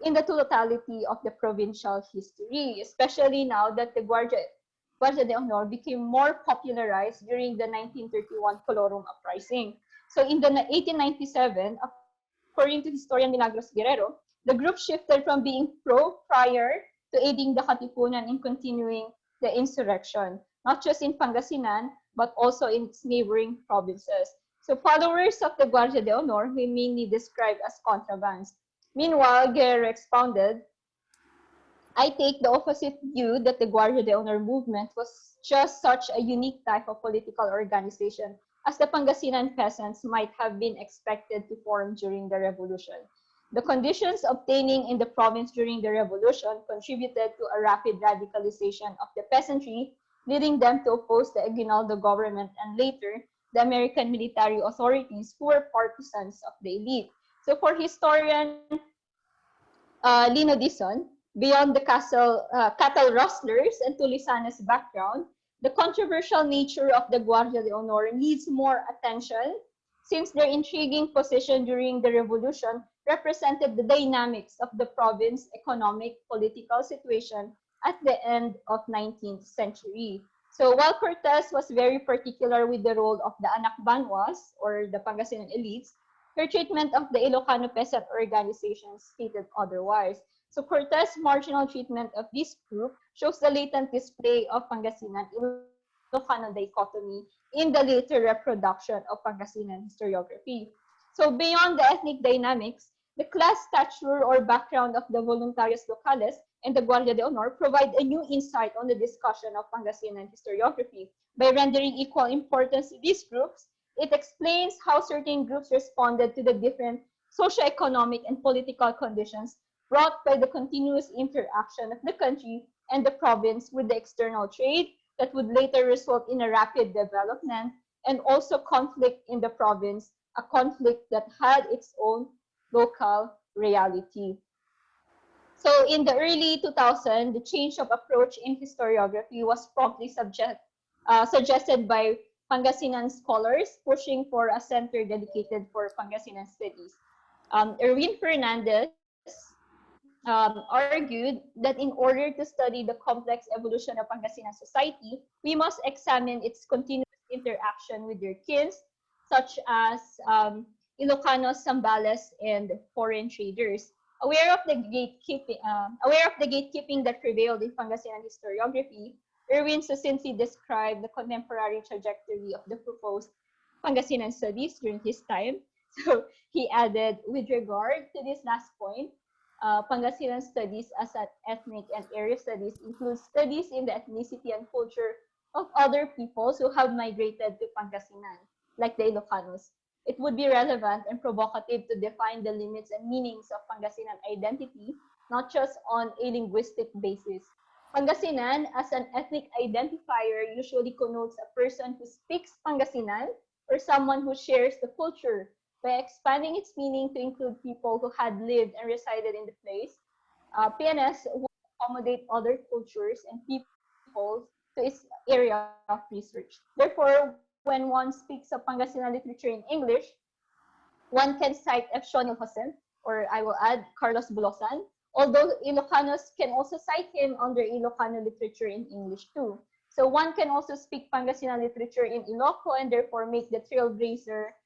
in the totality of the provincial history, especially now that the Guardia de Honor became more popularized during the 1931 Colorum Uprising. So in the 1897, according to historian Milagros Guerrero, the group shifted from being pro-friar to aiding the Katipunan in continuing the insurrection, not just in Pangasinan, but also in its neighboring provinces. So followers of the Guardia de Honor we mainly described as contrabands. Meanwhile, Guerrero expounded, I take the opposite view that the Guardia de Honor movement was just such a unique type of political organization as the Pangasinan peasants might have been expected to form during the revolution. The conditions obtaining in the province during the revolution contributed to a rapid radicalization of the peasantry, leading them to oppose the Aguinaldo government and later the American military authorities who were partisans of the elite. So for historian Lino Dison, beyond the cattle rustlers and Tulisanes background, the controversial nature of the Guardia de Honor needs more attention since their intriguing position during the revolution represented the dynamics of the province's economic political situation at the end of 19th century. So while Cortes was very particular with the role of the anacbanuas or the Pangasinan elites, her treatment of the Ilocano peasant organizations stated otherwise. So Cortes' marginal treatment of this group shows the latent display of Pangasinan Ilocano dichotomy in the later reproduction of Pangasinan historiography. So beyond the ethnic dynamics, the class stature or background of the voluntarios locales and the Guardia de Honor provide a new insight on the discussion of Pangasinan historiography. By rendering equal importance to these groups, it explains how certain groups responded to the different socioeconomic and political conditions brought by the continuous interaction of the country and the province with the external trade that would later result in a rapid development and also conflict in the province, a conflict that had its own local reality. So in the early 2000s, the change of approach in historiography was promptly suggested by Pangasinan scholars pushing for a center dedicated for Pangasinan studies. Erwin Fernandez argued that in order to study the complex evolution of Pangasinan society, we must examine its continuous interaction with their kins, such as Ilocanos, Zambales, and foreign traders. Aware of the gatekeeping that prevailed in Pangasinan historiography, Erwin succinctly described the contemporary trajectory of the proposed Pangasinan studies during his time. So he added, with regard to this last point, Pangasinan studies as an ethnic and area studies includes studies in the ethnicity and culture of other peoples who have migrated to Pangasinan, like the Ilocanos. It would be relevant and provocative to define the limits and meanings of Pangasinan identity, not just on a linguistic basis. Pangasinan, as an ethnic identifier, usually connotes a person who speaks Pangasinan or someone who shares the culture. By expanding its meaning to include people who had lived and resided in the place, PNS would accommodate other cultures and peoples to its area of research. Therefore, when one speaks of Pangasinan literature in English, one can cite F. Shonil Hosen, or I will add Carlos Bulosan, although Ilocanos can also cite him under Ilocano literature in English too. So one can also speak Pangasinan literature in Iloco and therefore make the trailblazer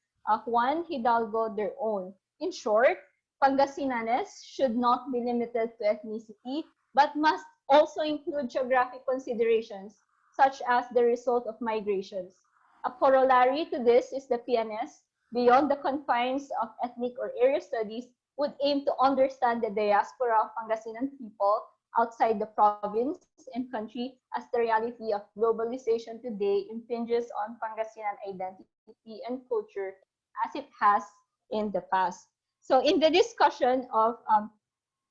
Juan Hidalgo their own. In short, Pangasiнаnes should not be limited to ethnicity, but must also include geographic considerations, such as the result of migrations. A corollary to this is the PNS, beyond the confines of ethnic or area studies, would aim to understand the diaspora of Pangasinan people outside the province and country as the reality of globalization today impinges on Pangasinan identity and culture as it has in the past. So in the discussion of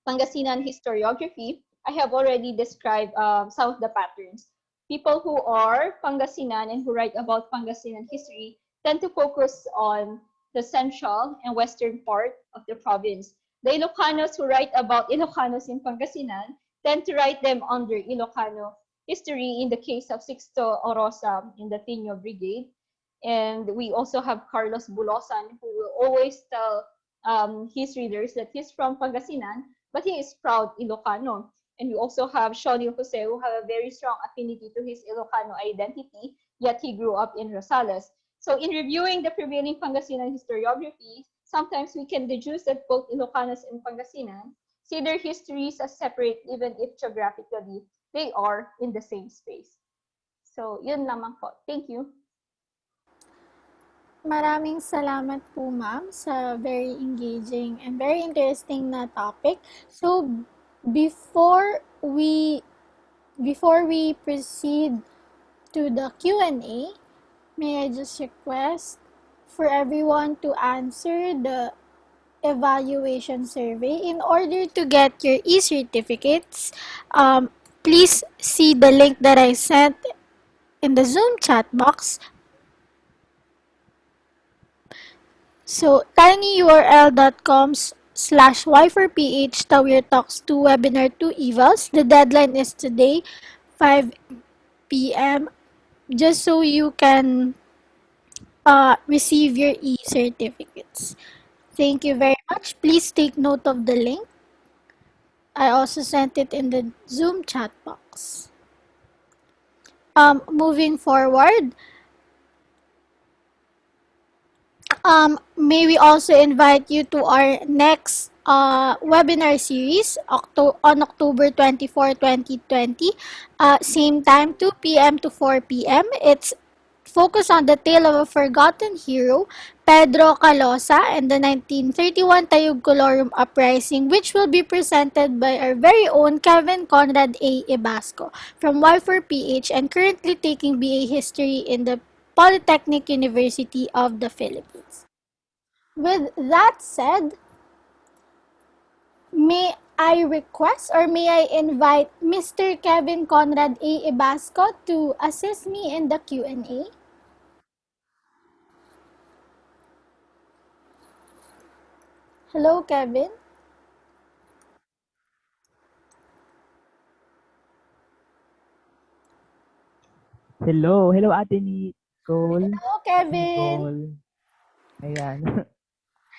Pangasinan historiography, I have already described some of the patterns. People who are Pangasinan and who write about Pangasinan history tend to focus on the central and western part of the province. The Ilocanos who write about Ilocanos in Pangasinan tend to write them under Ilocano history in the case of Sixto Orosa in the Tino Brigade. And we also have Carlos Bulosan, who will always tell his readers that he's from Pangasinan, but he is proud Ilocano. And we also have Shonil Jose, who have a very strong affinity to his Ilocano identity, yet he grew up in Rosales. So in reviewing the prevailing Pangasinan historiography, sometimes we can deduce that both Ilocanos and Pangasinan see their histories as separate even if geographically they are in the same space. So yun lamang po. Thank you. Maraming salamat po, ma'am, sa very engaging and very interesting na topic. So, before we proceed to the Q&A, may I just request for everyone to answer the evaluation survey. In order to get your e-certificates, please see the link that I sent in the Zoom chat box. So, tinyurl.com/Y4PH Tawir Talks 2 Webinar 2 Evals. The deadline is today, 5 p.m. Just so you can receive your e-certificates. Thank you very much. Please take note of the link. I also sent it in the Zoom chat box. Moving forward, may we also invite you to our next webinar series on October 24, 2020. Same time, 2 p.m. to 4 p.m. It's focused on the tale of a forgotten hero, Pedro Calosa, and the 1931 Tayug Colorum Uprising, which will be presented by our very own Kevin Conrad A. Ibasco from Y4PH and currently taking BA History in the Polytechnic University of the Philippines. With that said, may I request or may I invite Mr. Kevin Conrad A. Ibasco to assist me in the Q&A? Hello, Kevin. Hello, hello Ate Nicole. Hello, Kevin. Nicole. Ayan.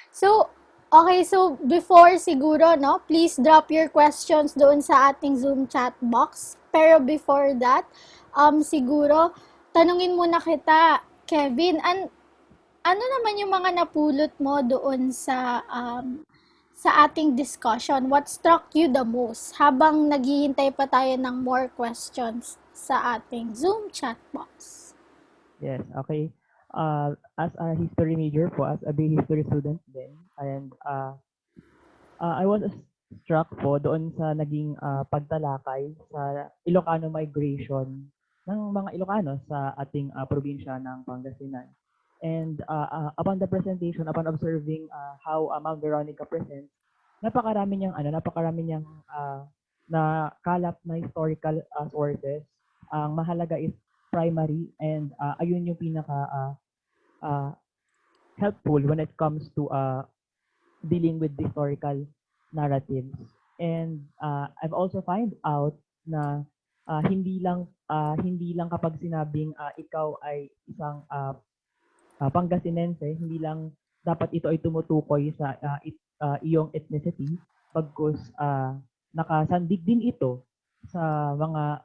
So, okay, so before siguro, no, please drop your questions doon sa ating Zoom chat box. Pero before that, siguro, tanungin muna kita, Kevin, ano naman yung mga napulot mo doon sa ating discussion? What struck you the most habang naghihintay pa tayo ng more questions sa ating Zoom chat box? Yes, okay. As a history major po, as a big history student din, and I was struck po doon sa naging pagtalakay sa Ilocano migration ng mga Ilocano sa ating probinsya ng Pangasinan. And upon the presentation, upon observing how Ma'am Veronica presents, napakarami niyang na kalap na historical sources. Ang mahalaga is primary and ayun yung pinaka helpful when it comes to dealing with historical narratives. And I've also find out na hindi lang kapag sinabing ikaw ay isang Pangasinense, hindi lang dapat ito ay tumutukoy sa iyong ethnicity, pagkus nakasandig din ito sa mga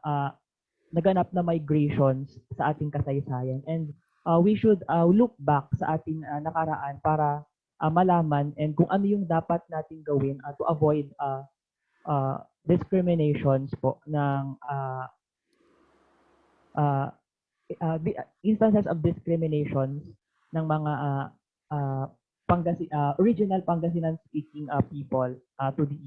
naganap na migrations sa ating kasaysayan. And we should look back sa ating nakaraan para malaman and kung ano yung dapat nating gawin to avoid discriminations po ng instances of discriminations ng mga original Pangasinan speaking people to the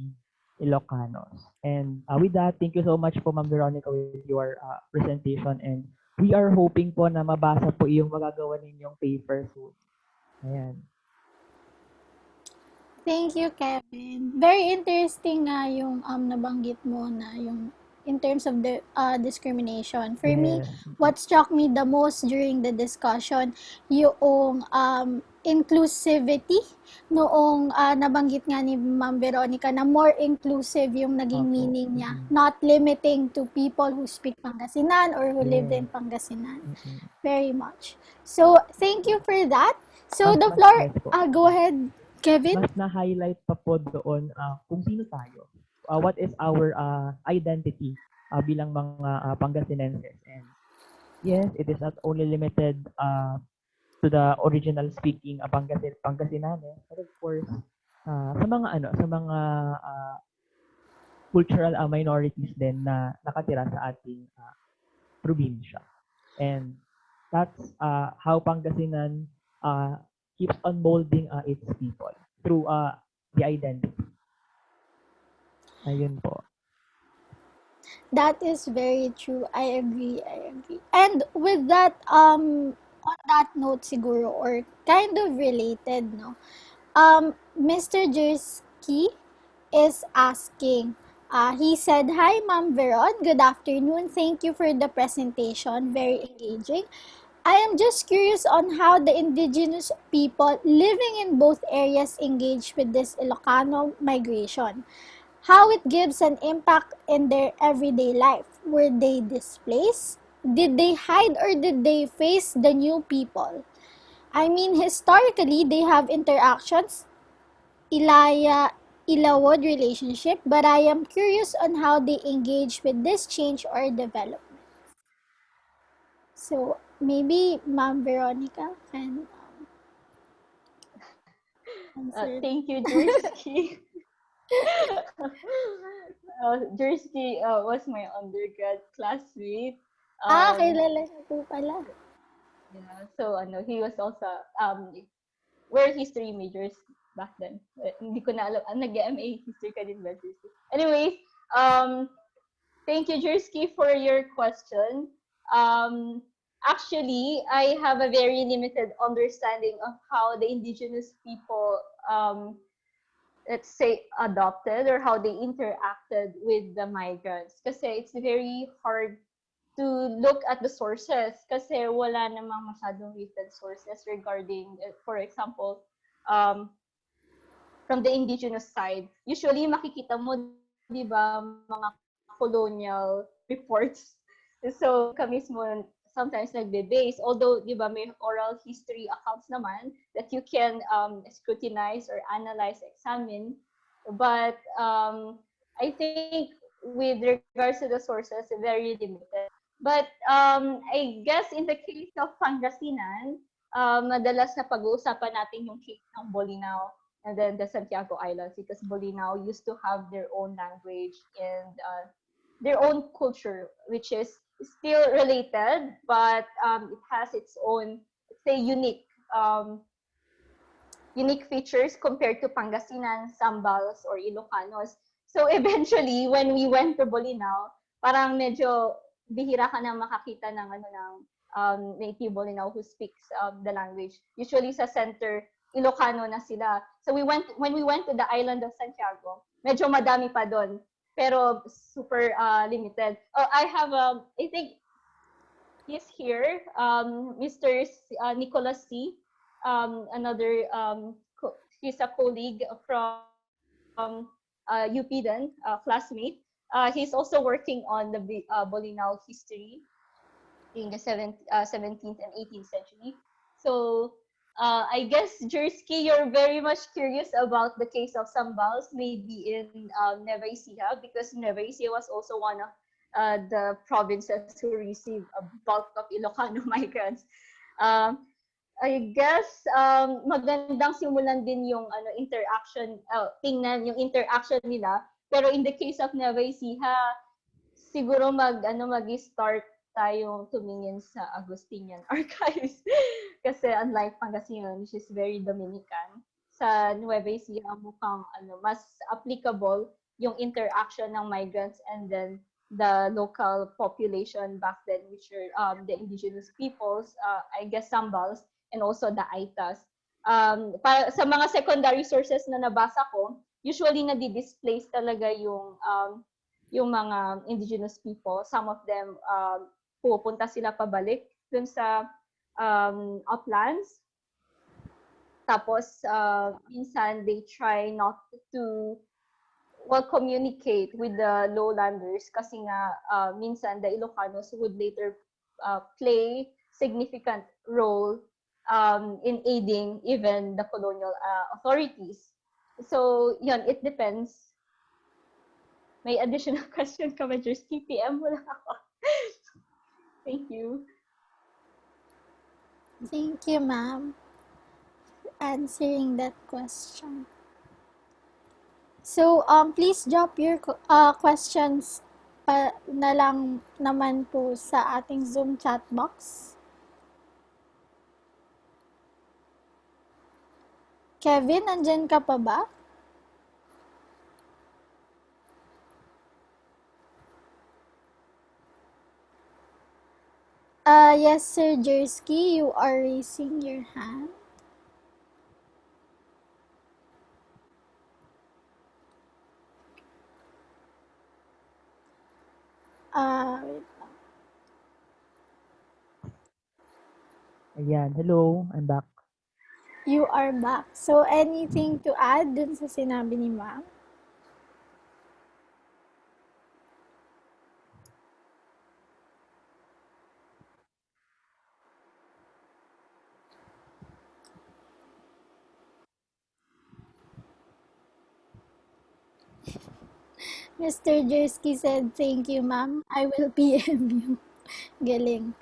Ilocanos. And with that, thank you so much po Ma'am Veronica with your presentation, and we are hoping po na mabasa po yung magagawa ninyong paper soon. Ayan. Thank you, Kevin. Very interesting nga yung nabanggit mo na yung in terms of the discrimination. For me, Yes. what struck me the most during the discussion, yung inclusivity noong nabanggit nga ni Ma'am Veronica na more inclusive yung naging Opo. meaning niya. Not limiting to people who speak Pangasinan or who live in Yes. Pangasinan. Mm-mm. Very much. So, thank you for that. So, the Mas- floor, yes po. go ahead, Kevin. Mas na-highlight pa po doon kung sino tayo. What is our identity bilang mga Pangasinenses. And yes, it is not only limited to the original speaking Pangasinanes, but of course sa mga cultural minorities din na nakatira sa ating probinsya. And that's how Pangasinan keeps on molding its people through the identity. Ayun po. That is very true. I agree. And with that, on that note siguro, or kind of related, no? Mr. Jersky is asking, he said, "Hi, Ma'am Veron. Good afternoon. Thank you for the presentation. Very engaging. I am just curious on how the indigenous people living in both areas engage with this Ilocano migration. How it gives an impact in their everyday life. Were they displaced? Did they hide or did they face the new people? I mean, historically, they have interactions, Ilawod relationship, but I am curious on how they engage with this change or development." So, maybe Ma'am Veronica can answer. Thank you, Jersey. Jersey was my undergrad classmate. Kilala siya po pala. Yeah, so he was also we're history majors back then. Hindi ko na alam, nag-MA history ka din ba, Jersey? Anyways, thank you, Jersey, for your question. Actually, I have a very limited understanding of how the indigenous people, let's say, adopted or how they interacted with the migrants. Kasi it's very hard to look at the sources kasi wala namang masyadong written sources regarding, for example, from the indigenous side. Usually, makikita mo, di ba, mga colonial reports. So, kami mismo sometimes nagbe-base. Although, di ba, may oral history accounts naman that you can scrutinize or analyze, examine. But I think with regards to the sources, very limited. But I guess in the case of Pangasinan, madalas na pag-uusapan natin yung case ng Bolinao and then the Santiago Islands because Bolinao used to have their own language and their own culture, which is still related, but it has its own, let's say, unique features compared to Pangasinan, Sambals, or Ilocanos. So eventually, when we went to Bolinao, parang medyo bihira ka na makakita ng native Bolinao who speaks the language. Usually sa center, Ilocano na sila. So when we went to the island of Santiago, medyo madami pa doon, pero super limited. Oh, I have I think he's here, Mr. Nicholas C. Another he's a colleague from UP then, classmate. He's also working on the Bolinao history in the 17th and 18th century. So I guess, Jersky, you're very much curious about the case of Sambals, maybe in Nueva Ecija, because Nueva Ecija was also one of the provinces who received a bulk of Ilocano migrants. Um, I guess magandang simulan din yung interaction, tingnan yung interaction nila. Pero in the case of Nueva Ecija, siguro mag-start tayong tumingin sa Agustinian archives. Kasi unlike Pangasinan, which is very Dominican, sa Nueva Ecija mukhang mas applicable yung interaction ng migrants and then the local population back then, which are the indigenous peoples, I guess Sambals, and also the Aitas. Sa mga secondary sources na nabasa ko, usually nadi-displace talaga yung mga indigenous people. Some of them pupunta sila pabalik dun sa uplands. Tapos minsan they try not to communicate with the lowlanders kasi nga minsan the Ilocanos would later play significant role in aiding even the colonial authorities. So yun, it depends. May additional question ka ba, Jersky? PM mo lang ako. Thank you. Thank you, ma'am, for answering that question. So, please drop your questions na lang naman po sa ating Zoom chat box. Kevin, nandyan ka pa ba? Yes, Sir Jersky, you are raising your hand. Wait lang. Ayan, hello, I'm back. You are back. So, anything to add dun sa sinabi ni ma'am? Mr. Jersky said, thank you, ma'am. I will PM you. Galing.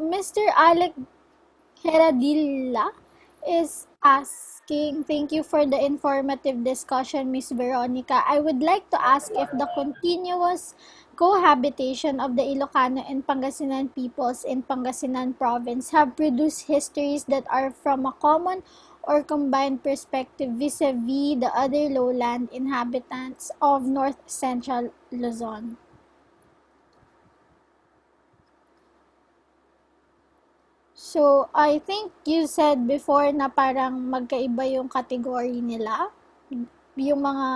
Mr. Alec Heradilla is asking, thank you for the informative discussion, Miss Veronica. I would like to ask if the continuous cohabitation of the Ilocano and Pangasinan peoples in Pangasinan province have produced histories that are from a common or combined perspective vis-a-vis the other lowland inhabitants of North Central Luzon. So, I think you said before na parang magkaiba yung category nila. Yung mga,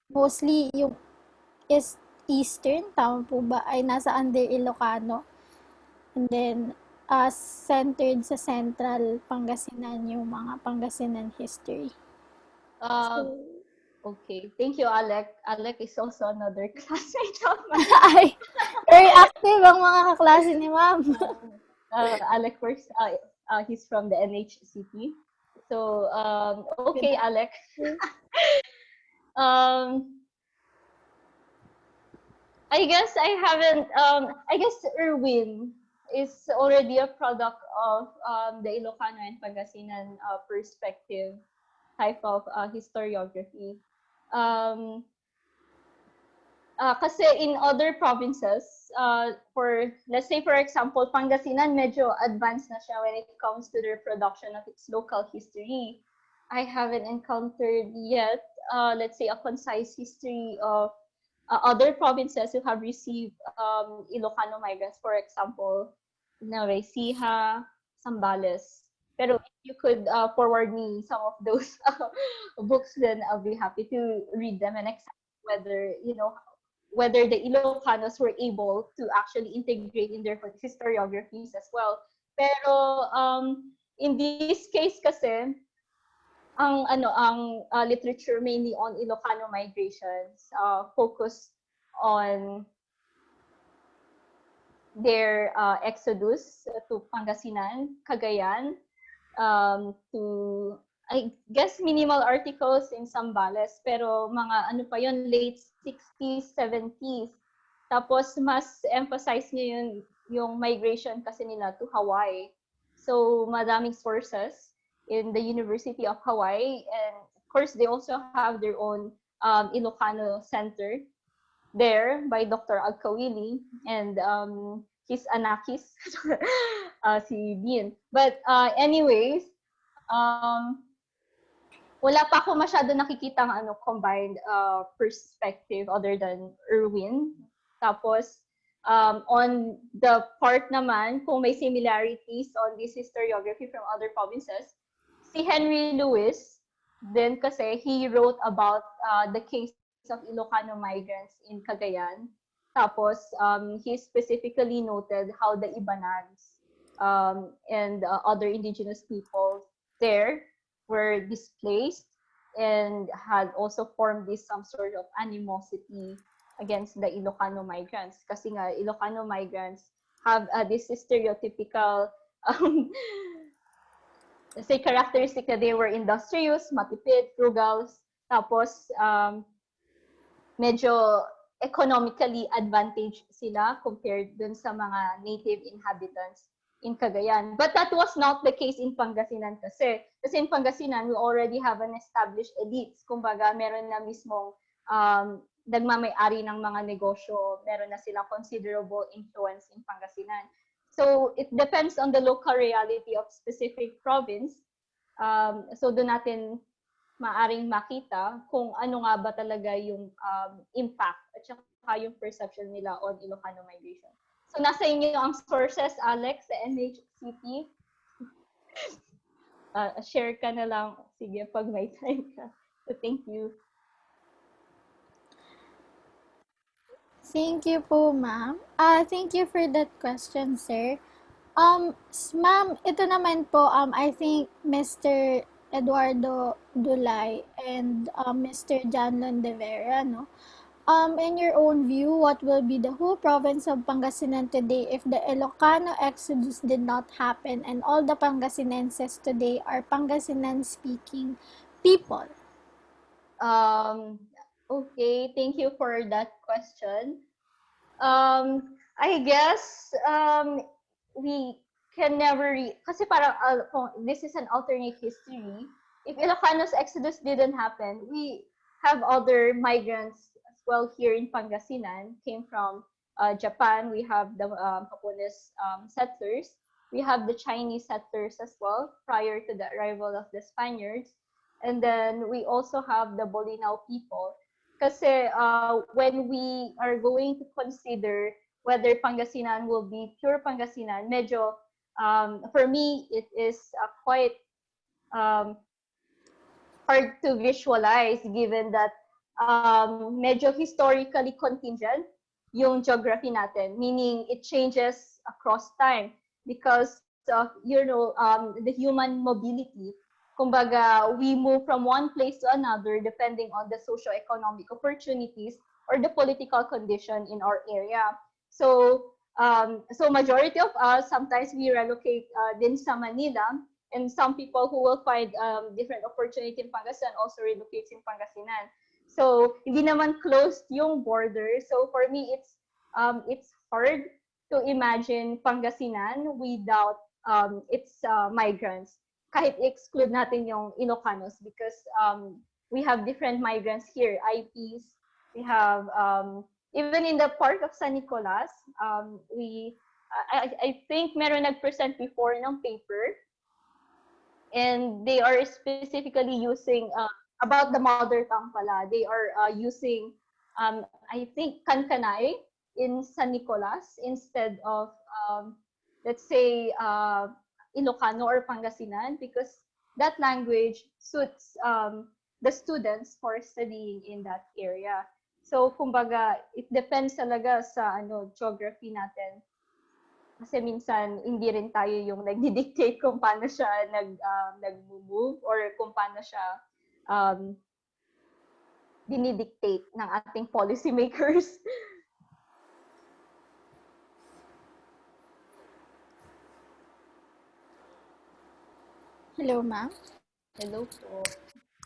mostly yung Eastern, tama po ba, ay nasa under Ilocano. And then, centered sa Central Pangasinan yung mga Pangasinan history. Okay, thank you, Alec. Alec is also another classmate of mine. Ay, very active ang mga kaklase ni ma'am. Alec works, he's from the NHCP. So, okay, Alec. I guess I haven't, I guess Erwin is already a product of the Ilocano and Pangasinan perspective type of historiography. Kasi in other provinces, let's say for example, Pangasinan medyo advanced na siya when it comes to the production of its local history. I haven't encountered yet, let's say, a concise history of other provinces who have received Ilocano migrants, for example, Nueva Ecija, Zambales. Pero if you could forward me some of those books, then I'll be happy to read them and examine whether, whether the Ilocanos were able to actually integrate in their historiographies as well. Pero in this case kasi, ang literature mainly on Ilocano migrations focused on their exodus to Pangasinan, Cagayan, to I guess minimal articles in Zambales, pero mga ano pa yon, late 60s, 70s. Tapos mas emphasize niyo yung migration kasi nila to Hawaii. So madaming sources in the University of Hawaii, and of course they also have their own Ilocano Center there by Dr. Agkawili and his anakis, si Dean. But anyways, wala pa ako masyado nakikitang combined perspective other than Erwin. Tapos, on the part naman, kung may similarities on this historiography from other provinces, si Henry Lewis, then kasi he wrote about the case of Ilocano migrants in Cagayan. Tapos, he specifically noted how the Ibanags and other indigenous people there were displaced and had also formed this some sort of animosity against the Ilocano migrants. Kasi nga, Ilocano migrants have this stereotypical say characteristic that they were industrious, matipid, frugal, tapos medyo economically advantaged sila compared dun sa mga native inhabitants in Cagayan. But that was not the case in Pangasinan kasi. Kasi in Pangasinan, we already have an established elites. Kumbaga, meron na mismong nagmamay-ari ng mga negosyo, meron na silang considerable influence in Pangasinan. So, it depends on the local reality of specific province. So, doon natin maaring makita kung ano nga ba talaga yung impact at saka yung perception nila on Ilocano migration. So, nasa inyo ang sources, Alex, sa NHCP. Share ka na lang, sige, pag may time ka. So, thank you. Thank you po, ma'am. Thank you for that question, sir. Ma'am, ito naman po, I think Mr. Eduardo Dulay and Mr. John Londevera, no? In your own view, what will be the whole province of Pangasinan today if the Ilocano exodus did not happen and all the Pangasinenses today are Pangasinan-speaking people? Okay, thank you for that question. I guess we can never kasi parang this is an alternate history. If Ilocanos exodus didn't happen, we have other migrants as well here in Pangasinan, came from Japan. We have the Japanese settlers. We have the Chinese settlers as well prior to the arrival of the Spaniards. And then we also have the Bolinao people. Kasi when we are going to consider whether Pangasinan will be pure Pangasinan, medyo, for me, it is quite hard to visualize given that medyo historically contingent yung geography natin, meaning it changes across time because of, the human mobility. Kumbaga, we move from one place to another depending on the socio-economic opportunities or the political condition in our area. So, majority of us, sometimes we relocate din sa Manila, and some people who will find different opportunity in Pangasinan also relocates in Pangasinan. So, hindi naman closed yung border. So, for me, it's hard to imagine Pangasinan without its migrants. Kahit exclude natin yung Ilocanos because we have different migrants here, IPs. We have, even in the part of San Nicolas, I think meron nag-present before ng paper and they are specifically using, about the mother tongue pala, they are using, I think, Kankanay in San Nicolas instead of, let's say, Ilocano or Pangasinan because that language suits the students for studying in that area. So, kumbaga, it depends talaga sa geography natin. Kasi minsan, hindi rin tayo yung nagdi-dictate kung paano siya nag-move or kung paano siya dinidictate ng ating policymakers. Hello, ma'am. Hello po.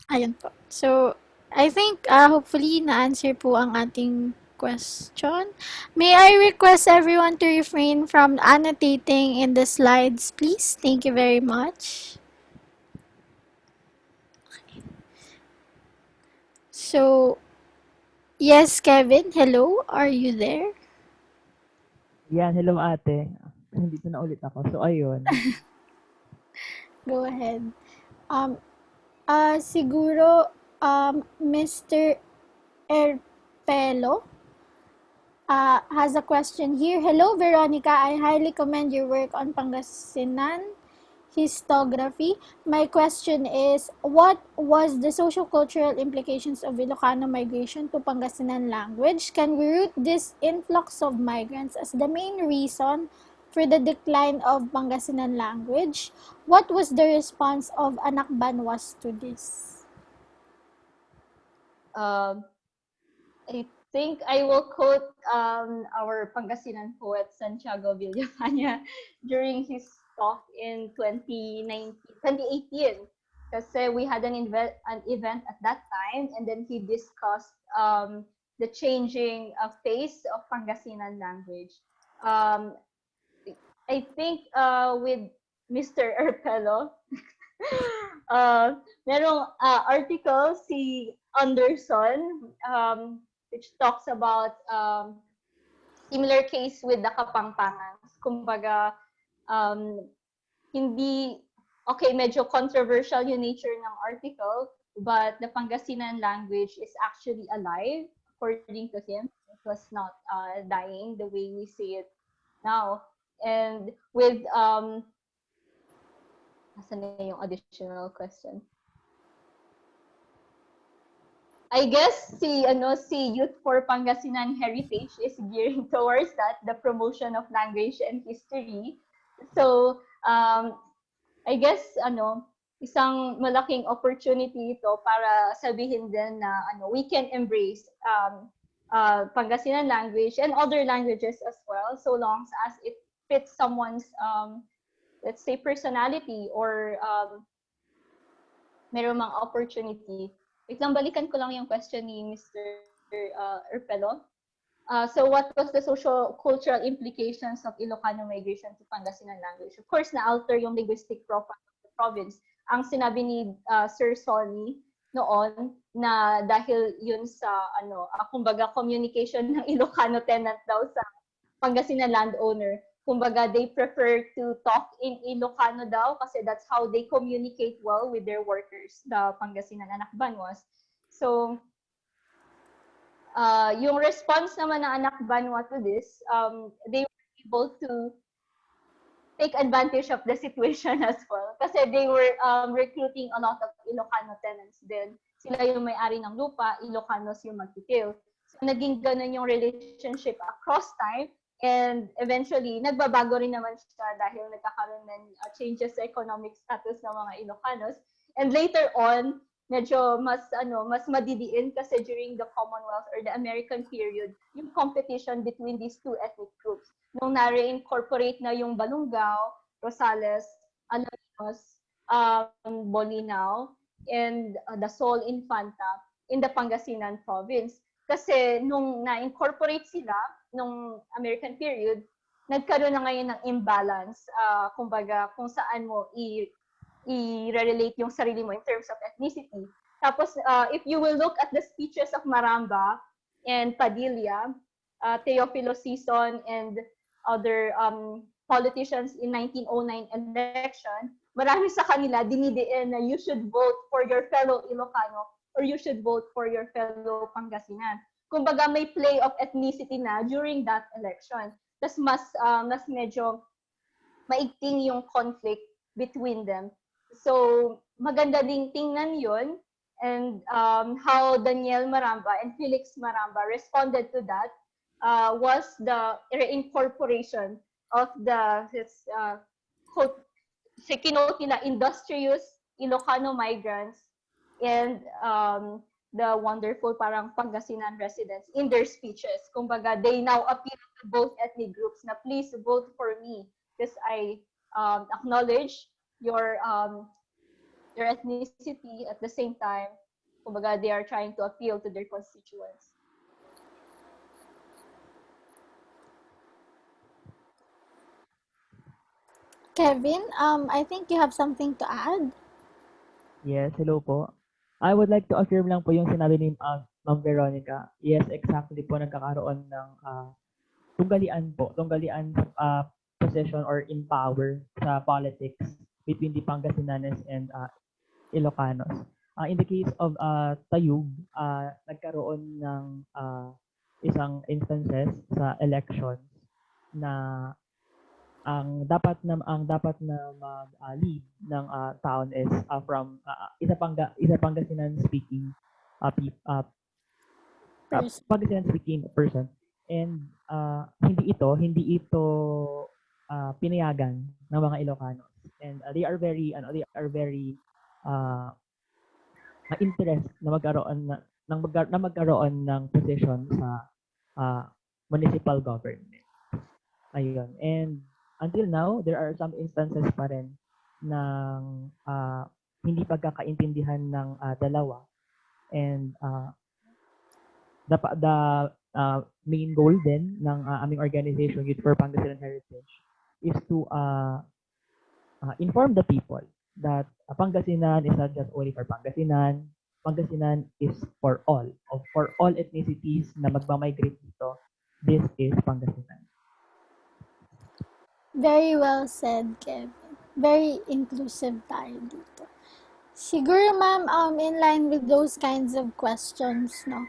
Ayun po. So, I think hopefully na-answer po ang ating question. May I request everyone to refrain from annotating in the slides, please? Thank you very much. So, yes, Kevin, hello. Are you there? Yan, hello ate. Nandito na ulit ako. So, ayun. Go ahead. Um, siguro, Mr. Erpelo has a question here. Hello, Veronica. I highly commend your work on Pangasinan Historiography. My question is, what was the social-cultural implications of Ilocano migration to Pangasinan language? Can we root this influx of migrants as the main reason for the decline of Pangasinan language? What was the response of anacbanuas to this? I think I will quote our Pangasinan poet Santiago Villafana during his talk in 2018. Kasi we had an event at that time, and then he discussed the changing face of Pangasinan language. I think with Mr. Erpelo, merong article si Anderson which talks about similar case with the Kapampangan. Kumbaga, um, hindi, okay, medyo controversial yung nature ng article, but the Pangasinan language is actually alive, according to him. It was not dying the way we see it now. And with, nasan na yung additional question? I guess si Youth for Pangasinan Heritage is gearing towards that, the promotion of language and history. So, I guess isang malaking opportunity ito para sabihin din na we can embrace Pangasinan language and other languages as well, so long as it fits someone's let's say personality or meron mang opportunity. Wait lang, balikan ko lang yung question ni Mr. Erpelo. So what was the social-cultural implications of Ilocano migration to Pangasinan language? Of course, na-alter yung linguistic profile of the province. Ang sinabi ni Sir Sonny noon na dahil yun sa kumbaga communication ng Ilocano tenant daw sa Pangasinan landowner. Kumbaga, they prefer to talk in Ilocano daw kasi that's how they communicate well with their workers, the Pangasinan anacbanuas. So, yung response naman ng anacbanua to this, they were able to take advantage of the situation as well. Kasi they were recruiting a lot of Ilocano tenants din. Sila yung may-ari ng lupa, Ilocanos yung magtitil. So, naging ganun yung relationship across time. And eventually, nagbabago rin naman siya dahil nagkakaroon ng changes sa economic status ng mga Ilocanos. And later on, medyo mas madidiin kasi during the Commonwealth or the American period, yung competition between these two ethnic groups. Nung na-reincorporate na yung Balungao, Rosales, Alaninos, Bolinao, and the Sol Infanta in the Pangasinan province. Kasi nung na-incorporate sila, nung American period, nagkaroon na ngayon ng imbalance. Kumbaga, kung saan mo i-relate yung sarili mo in terms of ethnicity. Tapos, if you will look at the speeches of Maramba and Padilla, Teofilo Sison, and other politicians in 1909 election, marami sa kanila dinidiin na you should vote for your fellow Ilocano or you should vote for your fellow Pangasinan. Kumbaga may play of ethnicity na during that election. Tapos mas medyo maigting yung conflict between them. So maganda ding tingnan yun, and how Daniel Maramba and Felix Maramba responded to that was the reincorporation of the kinote nila industrious Ilocano migrants and the wonderful parang Pangasinan residents in their speeches. Kumbaga, they now appeal to both ethnic groups na please vote for me because I acknowledge your their ethnicity at the same time. Kumbaga, they are trying to appeal to their constituents. Kevin, I think you have something to add. Yes, hello po. I would like to affirm lang po yung sinabi ni Ma'am Veronica. Yes, exactly po nagkakaroon ng tunggalian position or in power sa politics between the Pangasinanes and Ilocanos. In the case of Tayug, nagkaroon ng isang instances sa elections na ang dapat na mag-lead ng town is from isa Pangasinan speaking First. Pangasinan speaking person, and hindi ito pinayagan ng mga Ilocanos, and they are very uh, interest na magkaroon ng position sa uh, municipal government. Ayun. And until now, there are some instances pa rin ng hindi pagkakaintindihan ng dalawa. And the main goal din ng aming organization, Youth for Pangasinan Heritage, is to inform the people that Pangasinan is not just only for Pangasinan. Pangasinan is for all ethnicities na magmamigrate dito. This is Pangasinan. Very well said, Kevin. Very inclusive tayo dito. Siguro, ma'am, in line with those kinds of questions, no?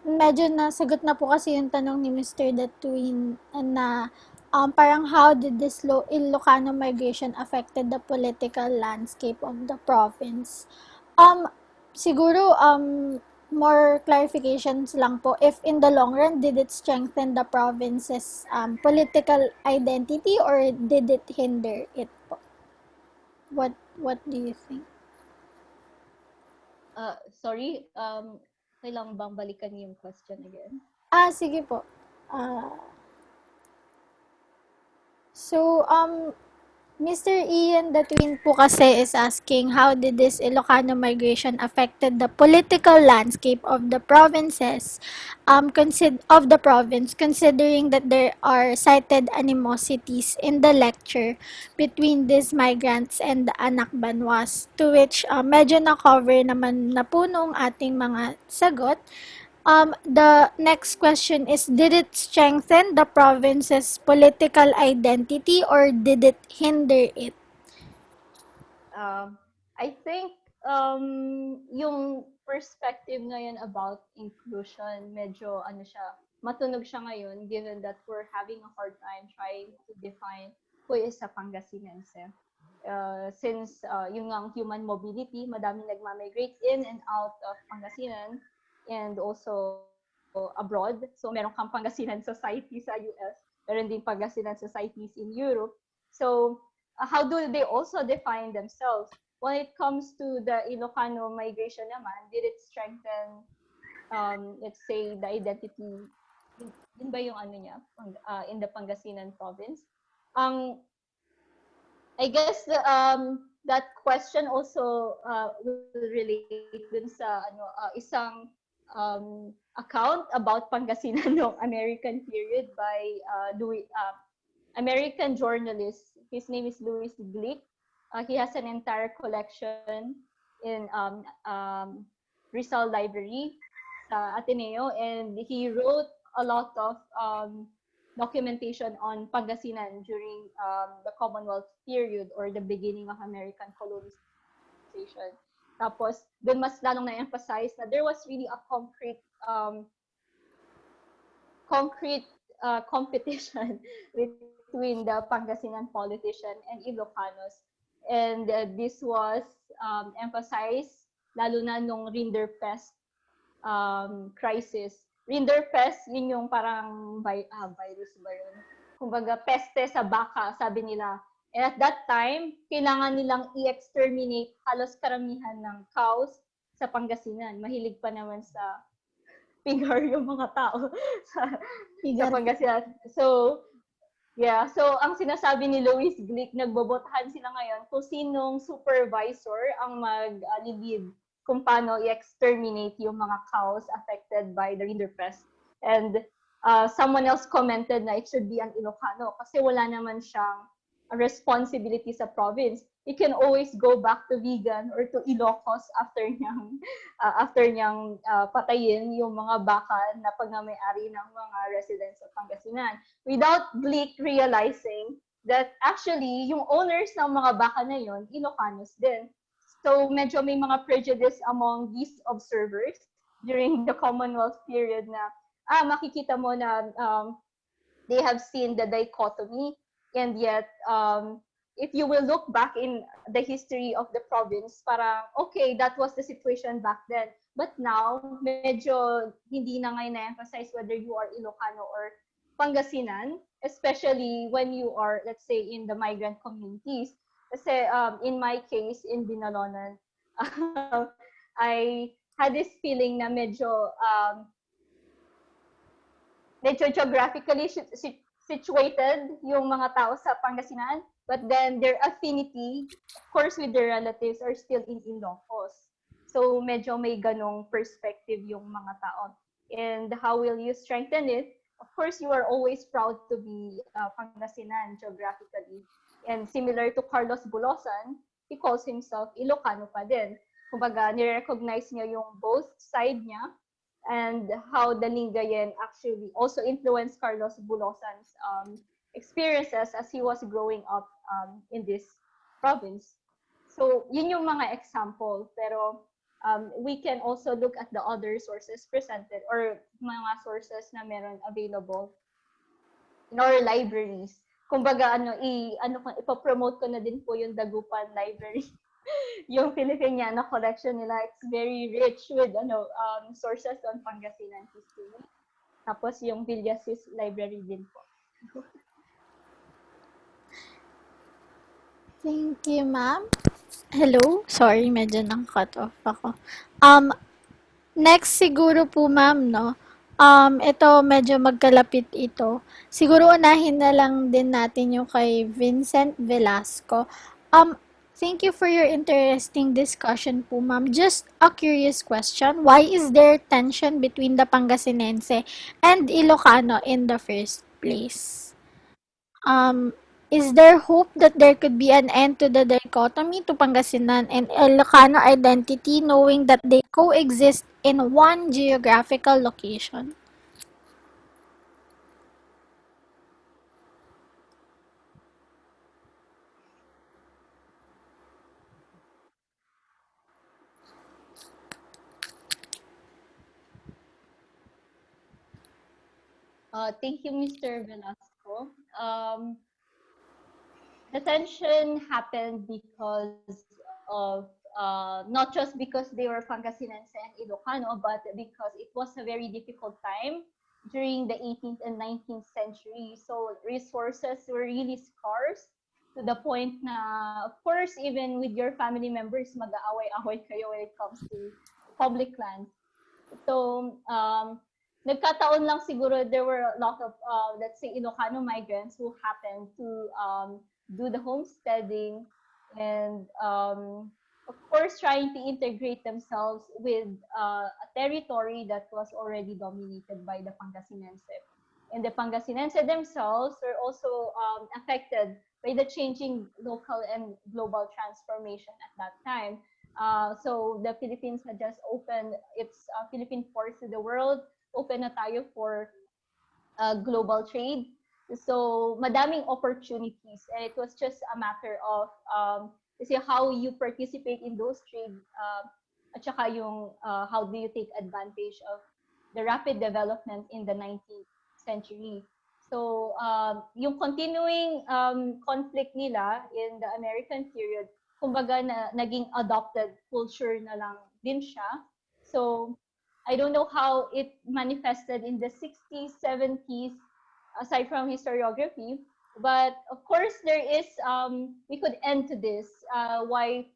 Medyo nasagot na po kasi yung tanong ni Mr. Datuin na parang how did this Ilocano migration affected the political landscape of the province? Siguro, more clarifications lang po. If in the long run, did it strengthen the province's political identity or did it hinder it po? What do you think? Sorry, kailangan bang balikan yung question again? Sige po. So, Mr. Ian Datwin po kasi is asking how did this Ilocano migration affected the political landscape of the provinces, of the province, considering that there are cited animosities in the lecture between these migrants and the anacbanuas, to which medyo na-cover naman na po nung ating mga sagot. The next question is, did it strengthen the province's political identity or did it hinder it? I think yung perspective ngayon about inclusion, medyo matunog siya ngayon given that we're having a hard time trying to define who is a Pangasinense. Since yung ang human mobility, madami nagmamigrate in and out of Pangasinan and also abroad. So meron kang Pangasinan Society sa US, meron din Pangasinan societies in Europe. So how do they also define themselves? When it comes to the Ilocano migration naman, did it strengthen, let's say, the identity, yun ba yung niya, in the Pangasinan province? I guess that question also will relate dun sa isang account about Pangasinan noong American period by American journalist. His name is Louis Glick. He has an entire collection in Rizal Library sa Ateneo, and he wrote a lot of documentation on Pangasinan during the Commonwealth period or the beginning of American colonization. Tapos, dun mas lalong na-emphasize na there was really a concrete competition between the Pangasinan politician and Ilocanos. And this was emphasized lalo na nung Rinderpest crisis. Rinderpest, yun yung parang virus ba yun? Kumbaga, peste sa baka, sabi nila. And at that time, kailangan nilang i-exterminate halos karamihan ng cows sa Pangasinan. Mahilig pa naman sa pigar yung mga tao sa Pangasinan. So, Yeah, so ang sinasabi ni Louis Glick, nagbobotahan sila ngayon kung sinong supervisor ang mag-lead kung paano i-exterminate yung mga cows affected by the rinderpest. And someone else commented na it should be an Ilocano kasi wala naman siyang responsibility sa province. You can always go back to vegan or to Ilocos after niyang patayin yung mga baka na pagmamayari ng mga residents of Pangasinan, without Glick realizing that actually yung owners ng mga baka na yun, Ilocanos din. So medyo may mga prejudice among these observers during the Commonwealth period na makikita mo na they have seen the dichotomy, and yet if you will look back in the history of the province, parang okay, that was the situation back then, but now medyo hindi na ngayon na-emphasize whether you are Ilocano or Pangasinan, especially when you are, let's say, in the migrant communities. Kasi in my case, in Binalonan, I had this feeling na medyo geographically situated yung mga tao sa Pangasinan, but then their affinity, of course, with their relatives are still in Ilocos. So medyo may ganong perspective yung mga tao. And how will you strengthen it? Of course, you are always proud to be Pangasinan geographically. And similar to Carlos Bulosan, he calls himself Ilocano pa din. Kumbaga, nire-recognize niya yung both side niya, and how the Lingayen actually also influenced Carlos Bulosan's experiences as he was growing up in this province. So, yun yung mga example. Pero we can also look at the other sources presented or mga sources na meron available in our libraries. Kumbaga, ipopromote ko na din po yung Dagupan Library. Yung Filipiniana collection nila, it's very rich with sources on Pangasinan history. Tapos yung Villasis Library din po. Thank you, ma'am. Hello? Sorry, medyo nang-cut off ako. Next siguro po, ma'am, no? Ito, medyo magkalapit ito. Siguro unahin na lang din natin yung kay Vincent Velasco. Thank you for your interesting discussion po, ma'am. Just a curious question. Why is there tension between the Pangasinense and Ilocano in the first place? Is there hope that there could be an end to the dichotomy to Pangasinan and Ilocano identity, knowing that they coexist in one geographical location? Thank you, Mr. Velasco. The tension happened because of not just because they were Pangasinense and Ilocano, but because it was a very difficult time during the 18th and 19th century. So resources were really scarce to the point na, of course, even with your family members, mag-aaway-away kayo when it comes to public lands. So, nagkataon lang siguro there were a lot of, let's say, Ilocano migrants who happened to do the homesteading and, of course, trying to integrate themselves with a territory that was already dominated by the Pangasinense. And the Pangasinense themselves were also affected by the changing local and global transformation at that time. So the Philippines had just opened its Philippine ports to the world, open na tayo for global trade. So madaming opportunities, and it was just a matter of how you participate in those trade, at saka yung how do you take advantage of the rapid development in the 19th century. So yung continuing conflict nila in the American period, kumbaga naging adopted culture na lang din siya. So I don't know how it manifested in the 60s, 70s, aside from historiography. But of course, there is, we could end to this, why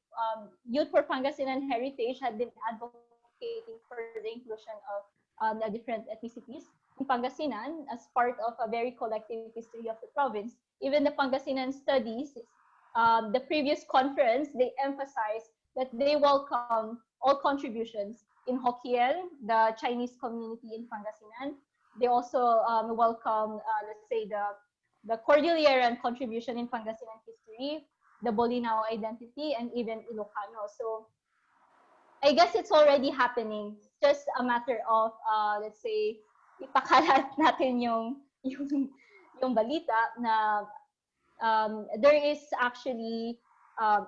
Youth for Pangasinan Heritage had been advocating for the inclusion of the different ethnicities. Pangasinan as part of a very collective history of the province. Even the Pangasinan studies, the previous conference, they emphasized that they welcome all contributions in Hokkien, the Chinese community in Pangasinan. They also welcome, let's say, the Cordilleran contribution in Pangasinan history, the Bolinao identity, and even Ilocano. So I guess it's already happening. It's just a matter of, let's say, ipakalat natin yung balita na there is actually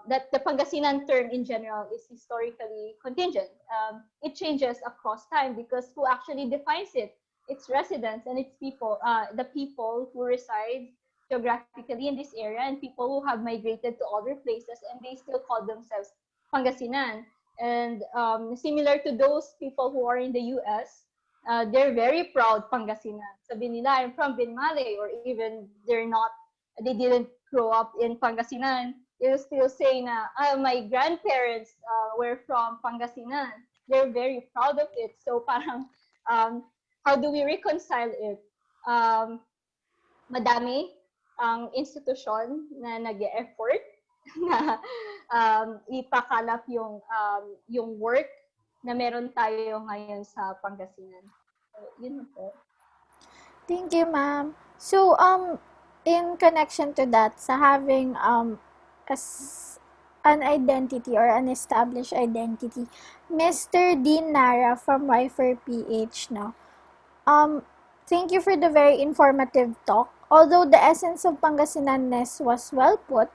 that the Pangasinan term in general is historically contingent. It changes across time because who actually defines it? Its residents and its people, the people who reside geographically in this area and people who have migrated to other places and they still call themselves Pangasinan. And similar to those people who are in the US, they're very proud Pangasinan. Sabi nila, I'm from Binmale, or even they didn't grow up in Pangasinan. They'll still say na, my grandparents were from Pangasinan. They're very proud of it. So parang, how do we reconcile it? Madami ang institusyon na nag-e-effort na ipakalap yung work na meron tayo ngayon sa Pangasinan. So, yun po. Thank you, ma'am. So, in connection to that, sa having as an identity or an established identity, Mr. Dean Nara from Y4PH, no? Thank you for the very informative talk. Although the essence of Pangasinanness was well put,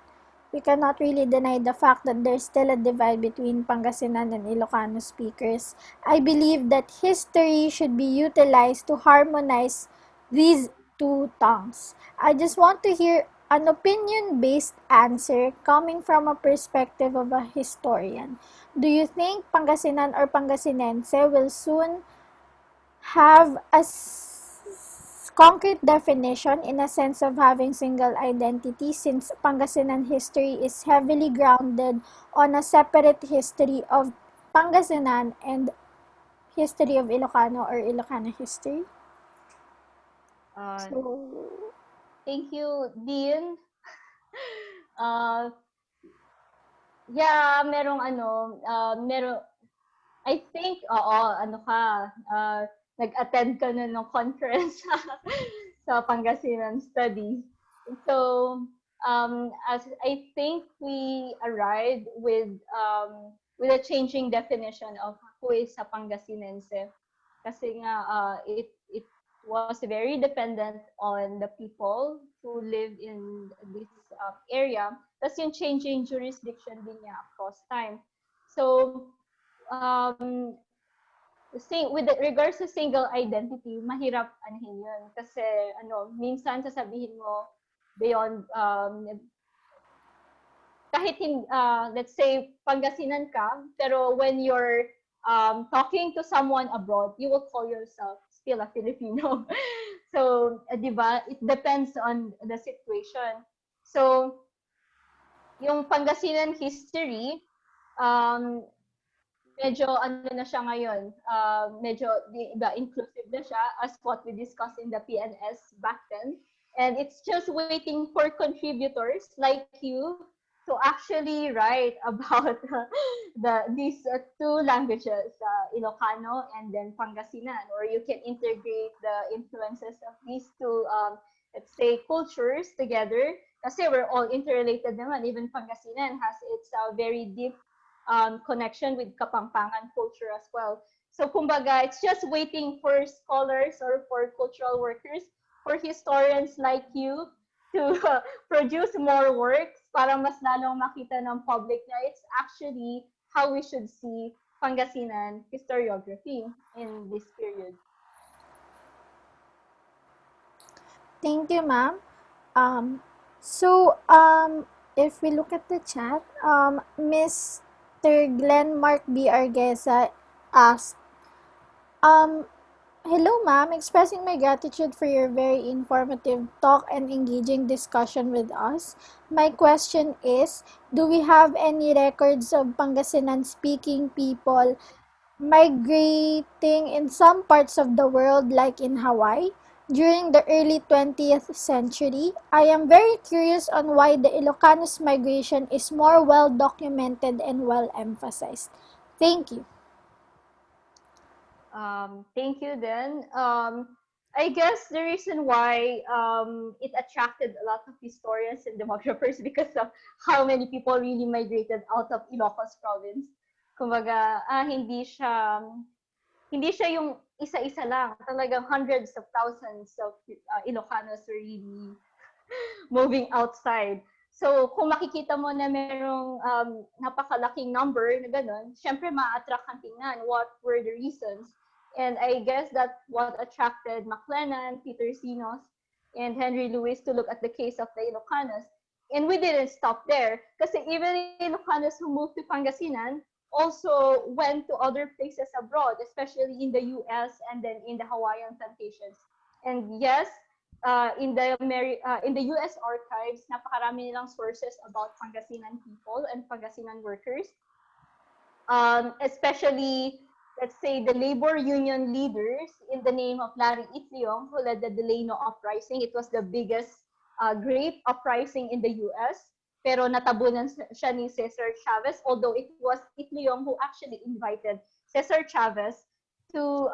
we cannot really deny the fact that there's still a divide between Pangasinan and Ilocano speakers. I believe that history should be utilized to harmonize these two tongues. I just want to hear an opinion-based answer coming from a perspective of a historian. Do you think Pangasinan or Pangasinense will soon have a concrete definition in a sense of having single identity, since Pangasinan history is heavily grounded on a separate history of Pangasinan and history of Ilocano or Ilocano history? Thank you, Dean. Yeah, I think, nag-attend ka na ng conference sa Pangasinan Studies. So, as I think we arrived with a changing definition of who is a Pangasinense. Kasi nga, it was very dependent on the people who live in this area. Tapos yung changing jurisdiction din niya across time. So, with regards to single identity, mahirap anahin yun. Kasi, minsan sasabihin mo, beyond, kahit, let's say, Pangasinan ka, pero when you're talking to someone abroad, you will call yourself still a Filipino. So, di ba? It depends on the situation. So, yung Pangasinan history, medyo na siya ngayon, medyo inclusive na siya as what we discussed in the PNS back then. And it's just waiting for contributors like you to actually write about these two languages, Ilocano and then Pangasinan, or you can integrate the influences of these two, let's say, cultures together. Kasi we're all interrelated naman. Even Pangasinan has its very deep connection with Kapampangan culture as well. So kumbaga, it's just waiting for scholars or for cultural workers, for historians like you to produce more works para mas lalong makita ng public na it's actually how we should see Pangasinan historiography in this period. Thank you, ma'am. If we look at the chat, Mr. Glenn Mark B. Arguesa asked, hello ma'am, expressing my gratitude for your very informative talk and engaging discussion with us. My question is, do we have any records of Pangasinan speaking people migrating in some parts of the world, like in Hawaii, during the early 20th century. I am very curious on why the Ilocanos migration is more well documented and well emphasized. Thank you. Thank you then. I guess the reason why it attracted a lot of historians and demographers because of how many people really migrated out of Ilocos province. Kumbaga, hindi siya yung isa-isa lang. Talagang hundreds of thousands of Ilocanos were really moving outside. So, kung makikita mo na merong napakalaking number na ganun, syempre ma-attract kang tingnan what were the reasons. And I guess that what attracted McLennan, Peter Sinos, and Henry Lewis to look at the case of the Ilocanos. And we didn't stop there kasi even Ilocanos who moved to Pangasinan also went to other places abroad, especially in the US and then in the Hawaiian plantations. And yes, in the US archives, napakarami nilang sources about Pangasinan people and Pangasinan workers. Especially, let's say, the labor union leaders in the name of Larry Itliong, who led the Delano uprising. It was the biggest great uprising in the US. Pero natabunan siya ni Cesar Chavez, although it was Itliong who actually invited Cesar Chavez to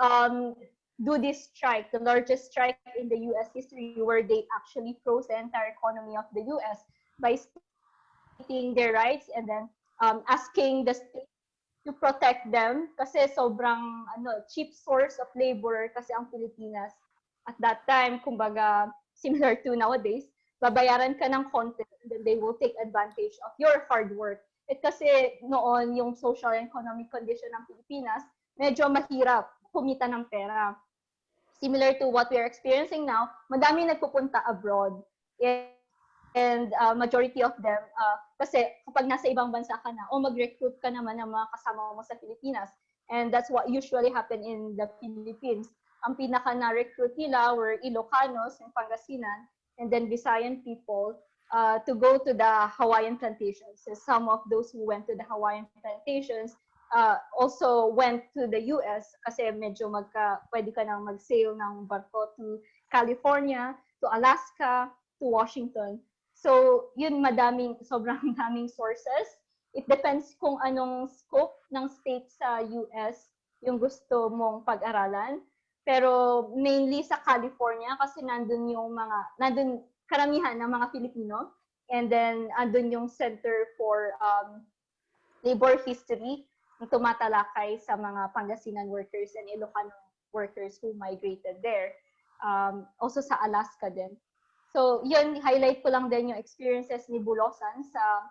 do this strike, the largest strike in the US history, where they actually froze the entire economy of the US by stating their rights and then asking the state to protect them kasi sobrang cheap source of labor kasi ang Pilipinas at that time, kumbaga similar to nowadays, babayaran ka ng konti and then they will take advantage of your hard work. Kasi noon yung social and economic condition ng Pilipinas, medyo mahirap kumita ng pera. Similar to what we are experiencing now, madami nagpupunta abroad. And majority of them, kasi kapag nasa ibang bansa ka na, mag-recruit ka naman ng mga kasama mo sa Pilipinas. And that's what usually happen in the Philippines. Ang pinaka na-recruit nila were Ilocanos in Pangasinan, and then Visayan people to go to the Hawaiian plantations. So some of those who went to the Hawaiian plantations also went to the US kasi medyo pwede ka nang mag-sail ng barko to California, to Alaska, to Washington. So, yun sobrang daming sources. It depends kung anong scope ng state sa US yung gusto mong pag-aralan. Pero mainly sa California kasi nandun karamihan ng mga Filipino. And then, andun yung Center for Labor History na tumatalakay sa mga Pangasinan workers and Ilocano workers who migrated there. Also sa Alaska din. So, yun, highlight ko lang din yung experiences ni Bulosan sa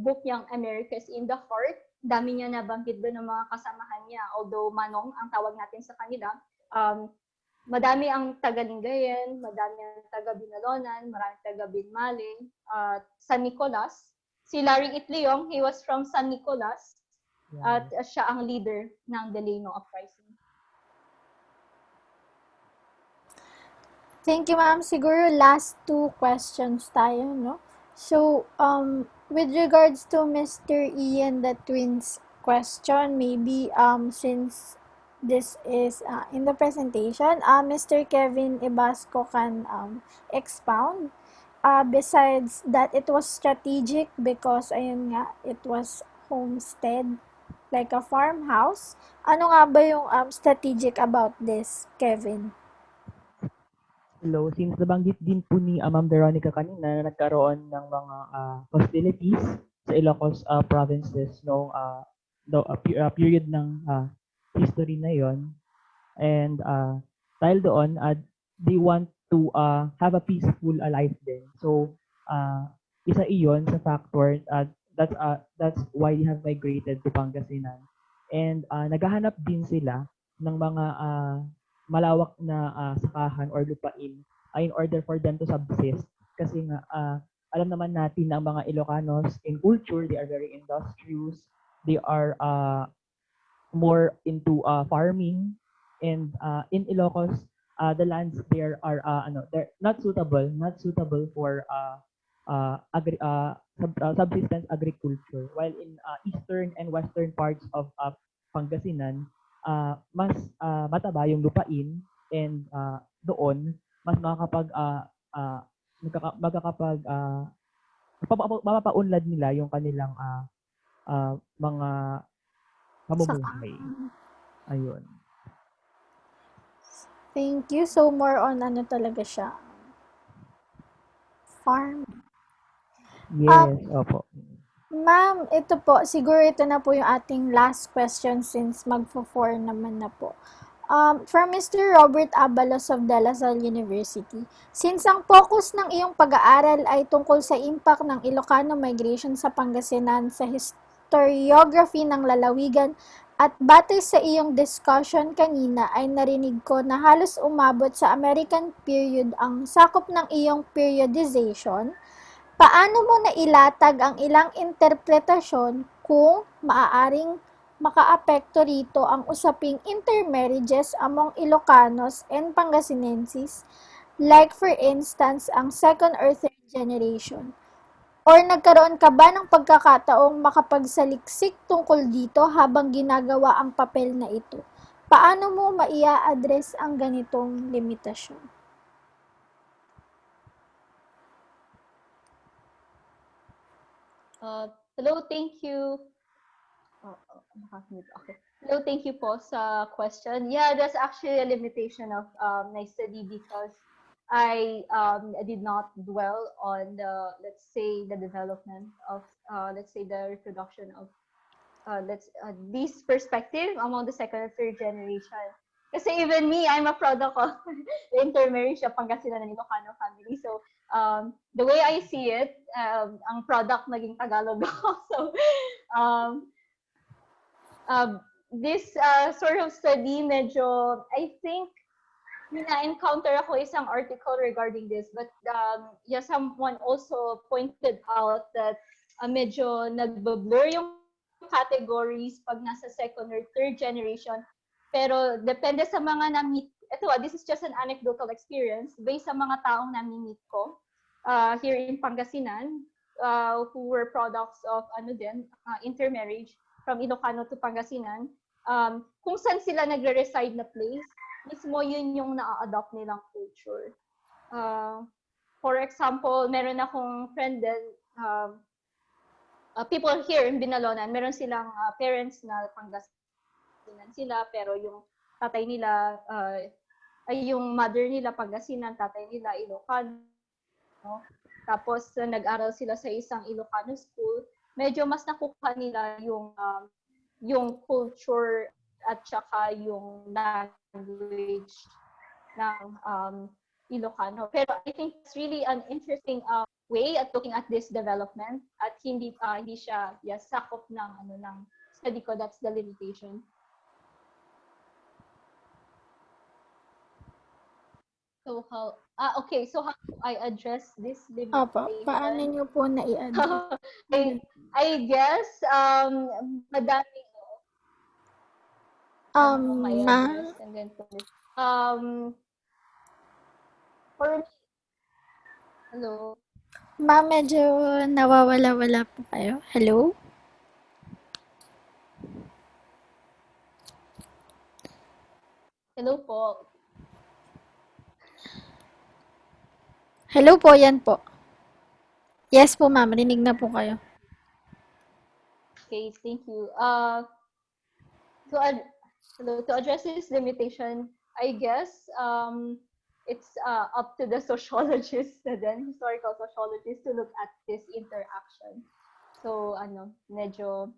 book niyang America's in the Heart. Dami niya nabanggit doon ng mga kasamahan niya. Although Manong ang tawag natin sa kanila, madami ang taga-Lingayen, madami ang taga-Binalonan, marami taga-Binmaling, San Nicolas. Si Larry Itliong, he was from San Nicolas, at siya ang leader ng Delano uprising. Thank you, ma'am. Siguro last two questions tayo, no? So, with regards to Mr. Ian the twins question, maybe since this is in the presentation, Mr. Kevin Ibasco can expound. Besides that, it was strategic because, ayun nga, it was homestead, like a farmhouse. Ano nga ba yung strategic about this, Kevin? Hello, since nabanggit din po ni Ma'am Veronica kanina na nagkaroon ng mga hostilities sa Ilocos provinces noong period ng history na yon. And dahil doon, they want to have a peaceful life din. So, isa iyon sa factor, that's why they have migrated to Pangasinan. And naghahanap din sila ng mga malawak na sakahan or lupain in order for them to subsist. Kasi nga, alam naman natin na ang mga Ilocanos in culture, they are very industrious. They are more into farming. And in Ilocos, the lands there are they're not suitable for subsistence agriculture. While in eastern and western parts of Pangasinan, mas mataba yung lupain and doon mas magkakapag mapapaunlad nila yung kanilang mga Saka, pamumuhay. Ayun. thank you. So, more on ano talaga siya? Farm. Yes, opo. Ma'am, ito po, siguro ito na po yung ating last question since magfo-4 naman na po. From Mr. Robert Abalos of De La Salle University, since ang focus ng iyong pag-aaral ay tungkol sa impact ng Ilocano migration sa Pangasinan sa historiography ng lalawigan at batay sa iyong discussion kanina ay narinig ko na halos umabot sa American period ang sakop ng iyong periodization. Paano mo nailatag ang ilang interpretasyon kung maaaring makaapekto rito ang usaping intermarriages among Ilocanos and Pangasinensis, like for instance ang second or third generation? Or nagkaroon ka ba ng pagkakataong makapagsaliksik tungkol dito habang ginagawa ang papel na ito? Paano mo maia-address ang ganitong limitasyon? Hello, thank you. Okay. Hello, thank you po sa question. Yeah, that's actually a limitation of my study because I did not dwell on the, let's say, the development of, let's say, the reproduction of, this perspective among the second and third generation. Kasi even me, I'm a product of the intermarriage of Pangasinan and Ilocano family. So, the way I see it, ang product naging Tagalog ako. So, this sort of study, medyo, I think, na-encounter ako isang article regarding this, but yeah, someone also pointed out that medyo nagbo-blur yung categories pag nasa second or third generation. Pero depende sa mga na-meet. Ito, this is just an anecdotal experience based sa mga taong na-meet ko here in Pangasinan, who were products of intermarriage from Ilocano to Pangasinan. Kung saan sila nagre-reside na place, mismo yun yung na-adopt nilang culture. For example, meron akong friend din, people here in Binalonan, meron silang parents na Pangasinan sila, pero yung tatay nila, ay yung mother nila Pangasinan, tatay nila Ilocano. Tapos nag-aral sila sa isang Ilocano school. Medyo mas nakuha nila yung culture at saka yung language ng Ilocano. Pero I think it's really an interesting way at looking at this development at hindi siya sakop ng study ko. That's the limitation. So how do I address this limitation? Paano nyo po na-i-address? I guess madami may address and then for me, hello. Ma'am, medyo nawawala-wala po kayo. Hello? Hello po. Hello po, yan po. Yes po, ma'am. Rinig na po kayo. Okay, thank you. To address this limitation, I guess it's up to the sociologists then, historical sociologists, to look at this interaction. So, medyo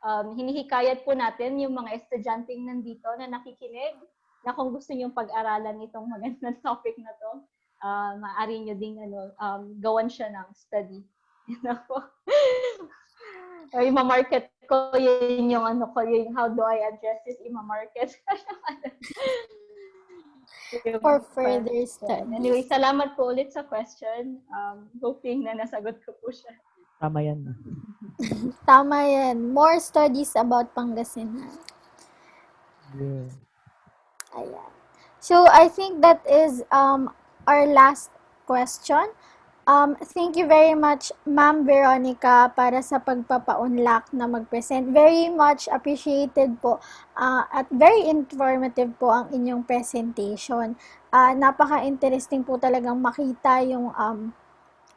hinihikayat po natin yung mga estudyanteng nandito na nakikinig na kung gusto niyong pag-aralan itong magandang topic na to, maaari nyo ding gawan siya ng study. Ima-market ko yun yung yung how do I address this, ima-market. For further studies. Anyway, salamat po ulit sa question. Hoping na nasagot ko po siya. Tama yan. Tama yan. More studies about Pangasinan. Yeah. Ayan. So, I think that is our last question. Thank you very much, Ma'am Veronica, para sa pagpapaunlak na mag-present. Very much appreciated po at very informative po ang inyong presentation. Napaka-interesting po talagang makita yung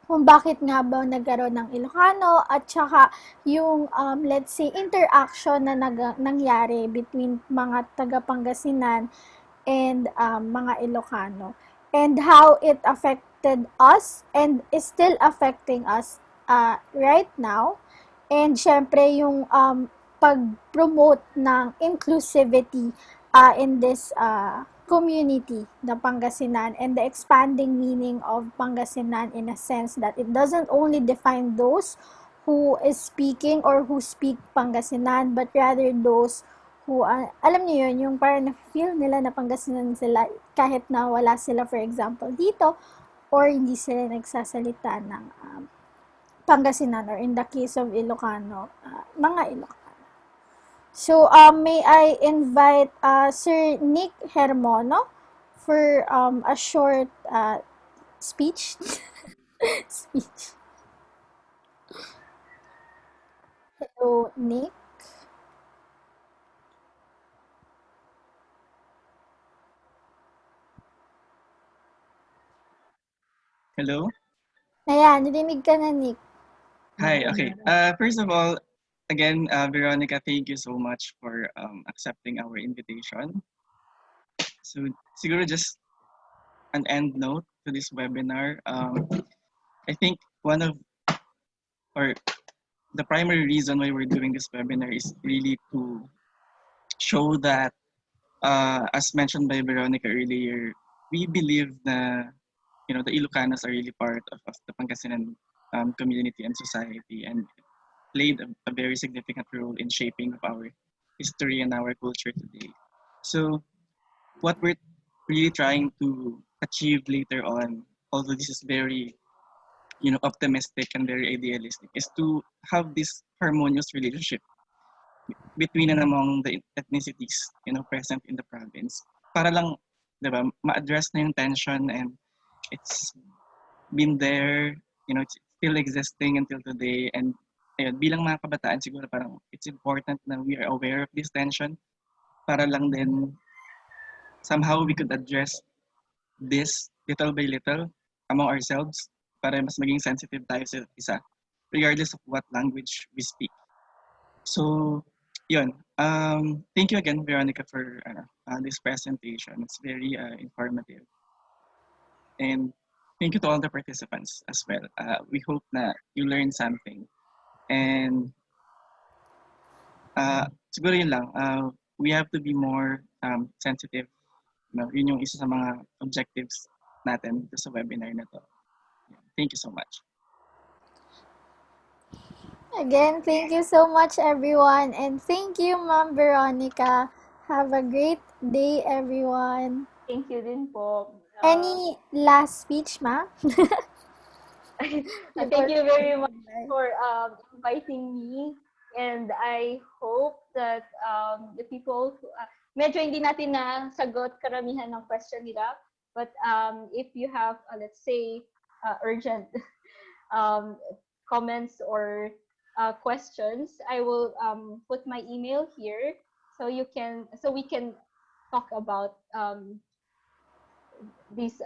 kung bakit nga ba nagkaroon ng Ilocano at saka yung let's say interaction na nangyari between mga taga Pangasinan and mga Ilocano and how it affected us and is still affecting us right now. And syempre yung pag-promote ng inclusivity in this community na Pangasinan and the expanding meaning of Pangasinan in a sense that it doesn't only define those who is speaking or who speak Pangasinan but rather those who, alam niyo yun, yung parang na-feel nila na Pangasinan sila kahit na wala sila for example dito or hindi sila nagsasalita ng Pangasinan or in the case of Ilocano, mga Ilocano. So, may I invite Sir Nick Hermono for a short speech. Speech. Hello, Nick. Hello? Ayan, narinig ka na, Nick. Hi, okay. First of all, again, Veronica, thank you so much for accepting our invitation. So, siguro just an end note to this webinar. I think one of, or the primary reason why we're doing this webinar is really to show that, as mentioned by Veronica earlier, we believe that, the Ilocanos are really part of the Pangasinan community and society, and played a very significant role in shaping of our history and our culture today. So what we're really trying to achieve later on, although this is very, optimistic and very idealistic, is to have this harmonious relationship between and among the ethnicities, present in the province. Para lang, di ba, ma-address na yung tension, and it's been there, it's still existing until today. And ayun, bilang mga kabataan, siguro parang it's important na we are aware of this tension para lang din somehow we could address this little by little among ourselves para mas maging sensitive tayo sa isa regardless of what language we speak. So, yun. Thank you again, Veronica, for this presentation. It's very informative. And thank you to all the participants as well. We hope na you learned something. And siguro yun lang, we have to be more sensitive. Yun yung isa sa mga objectives natin sa webinar na to. Thank you so much. Again, thank you so much, everyone. And thank you, Ma'am Veronica. Have a great day, everyone. Thank you din po. Any last speech, ma'am? Thank you very much for inviting me. And I hope that the people, medyo hindi natin nasagot karamihan ng question nila. But if you have, let's say, urgent comments or questions, I will put my email here so we can talk about these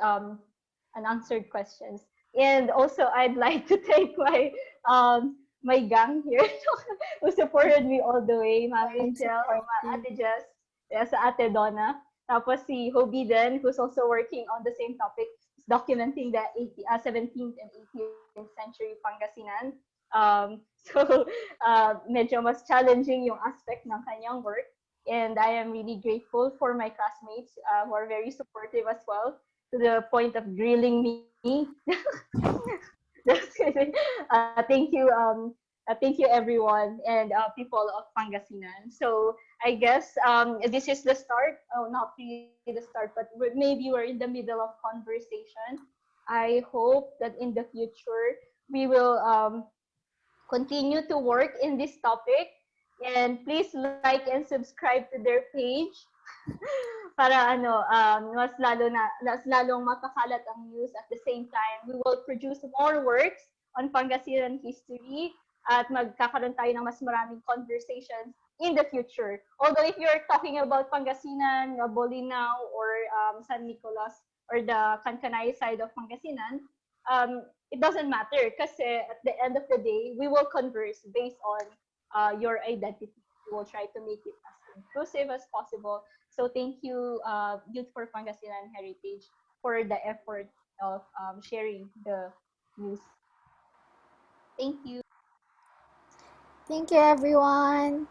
unanswered questions. And also, I'd like to thank my gang here who supported me all the way. Ma'am Angel, Ate Jess, sa Ate Donna. Tapos si Hobie din, who's also working on the same topic, documenting the 17th and 18th century Pangasinan. So, medyo mas challenging yung aspect ng kanyang work. And I am really grateful for my classmates who are very supportive as well, to the point of grilling me. Just kidding. Thank you everyone, and people of Pangasinan. So I guess this is the start. Oh, not really the start, but maybe we're in the middle of conversation. I hope that in the future we will continue to work in this topic. And please like and subscribe to their page para mas lalong mapakalat ang news. At the same time, we will produce more works on Pangasinan history at magkakaroon tayo ng mas maraming conversations in the future. Although if you're talking about Pangasinan, Bolinao, or San Nicolas, or the Kankanay side of Pangasinan, it doesn't matter kasi at the end of the day, we will converse based on your identity. We will try to make it as inclusive as possible. So thank you, Youth for Pangasinan Heritage, for the effort of sharing the news. Thank you. Thank you, everyone.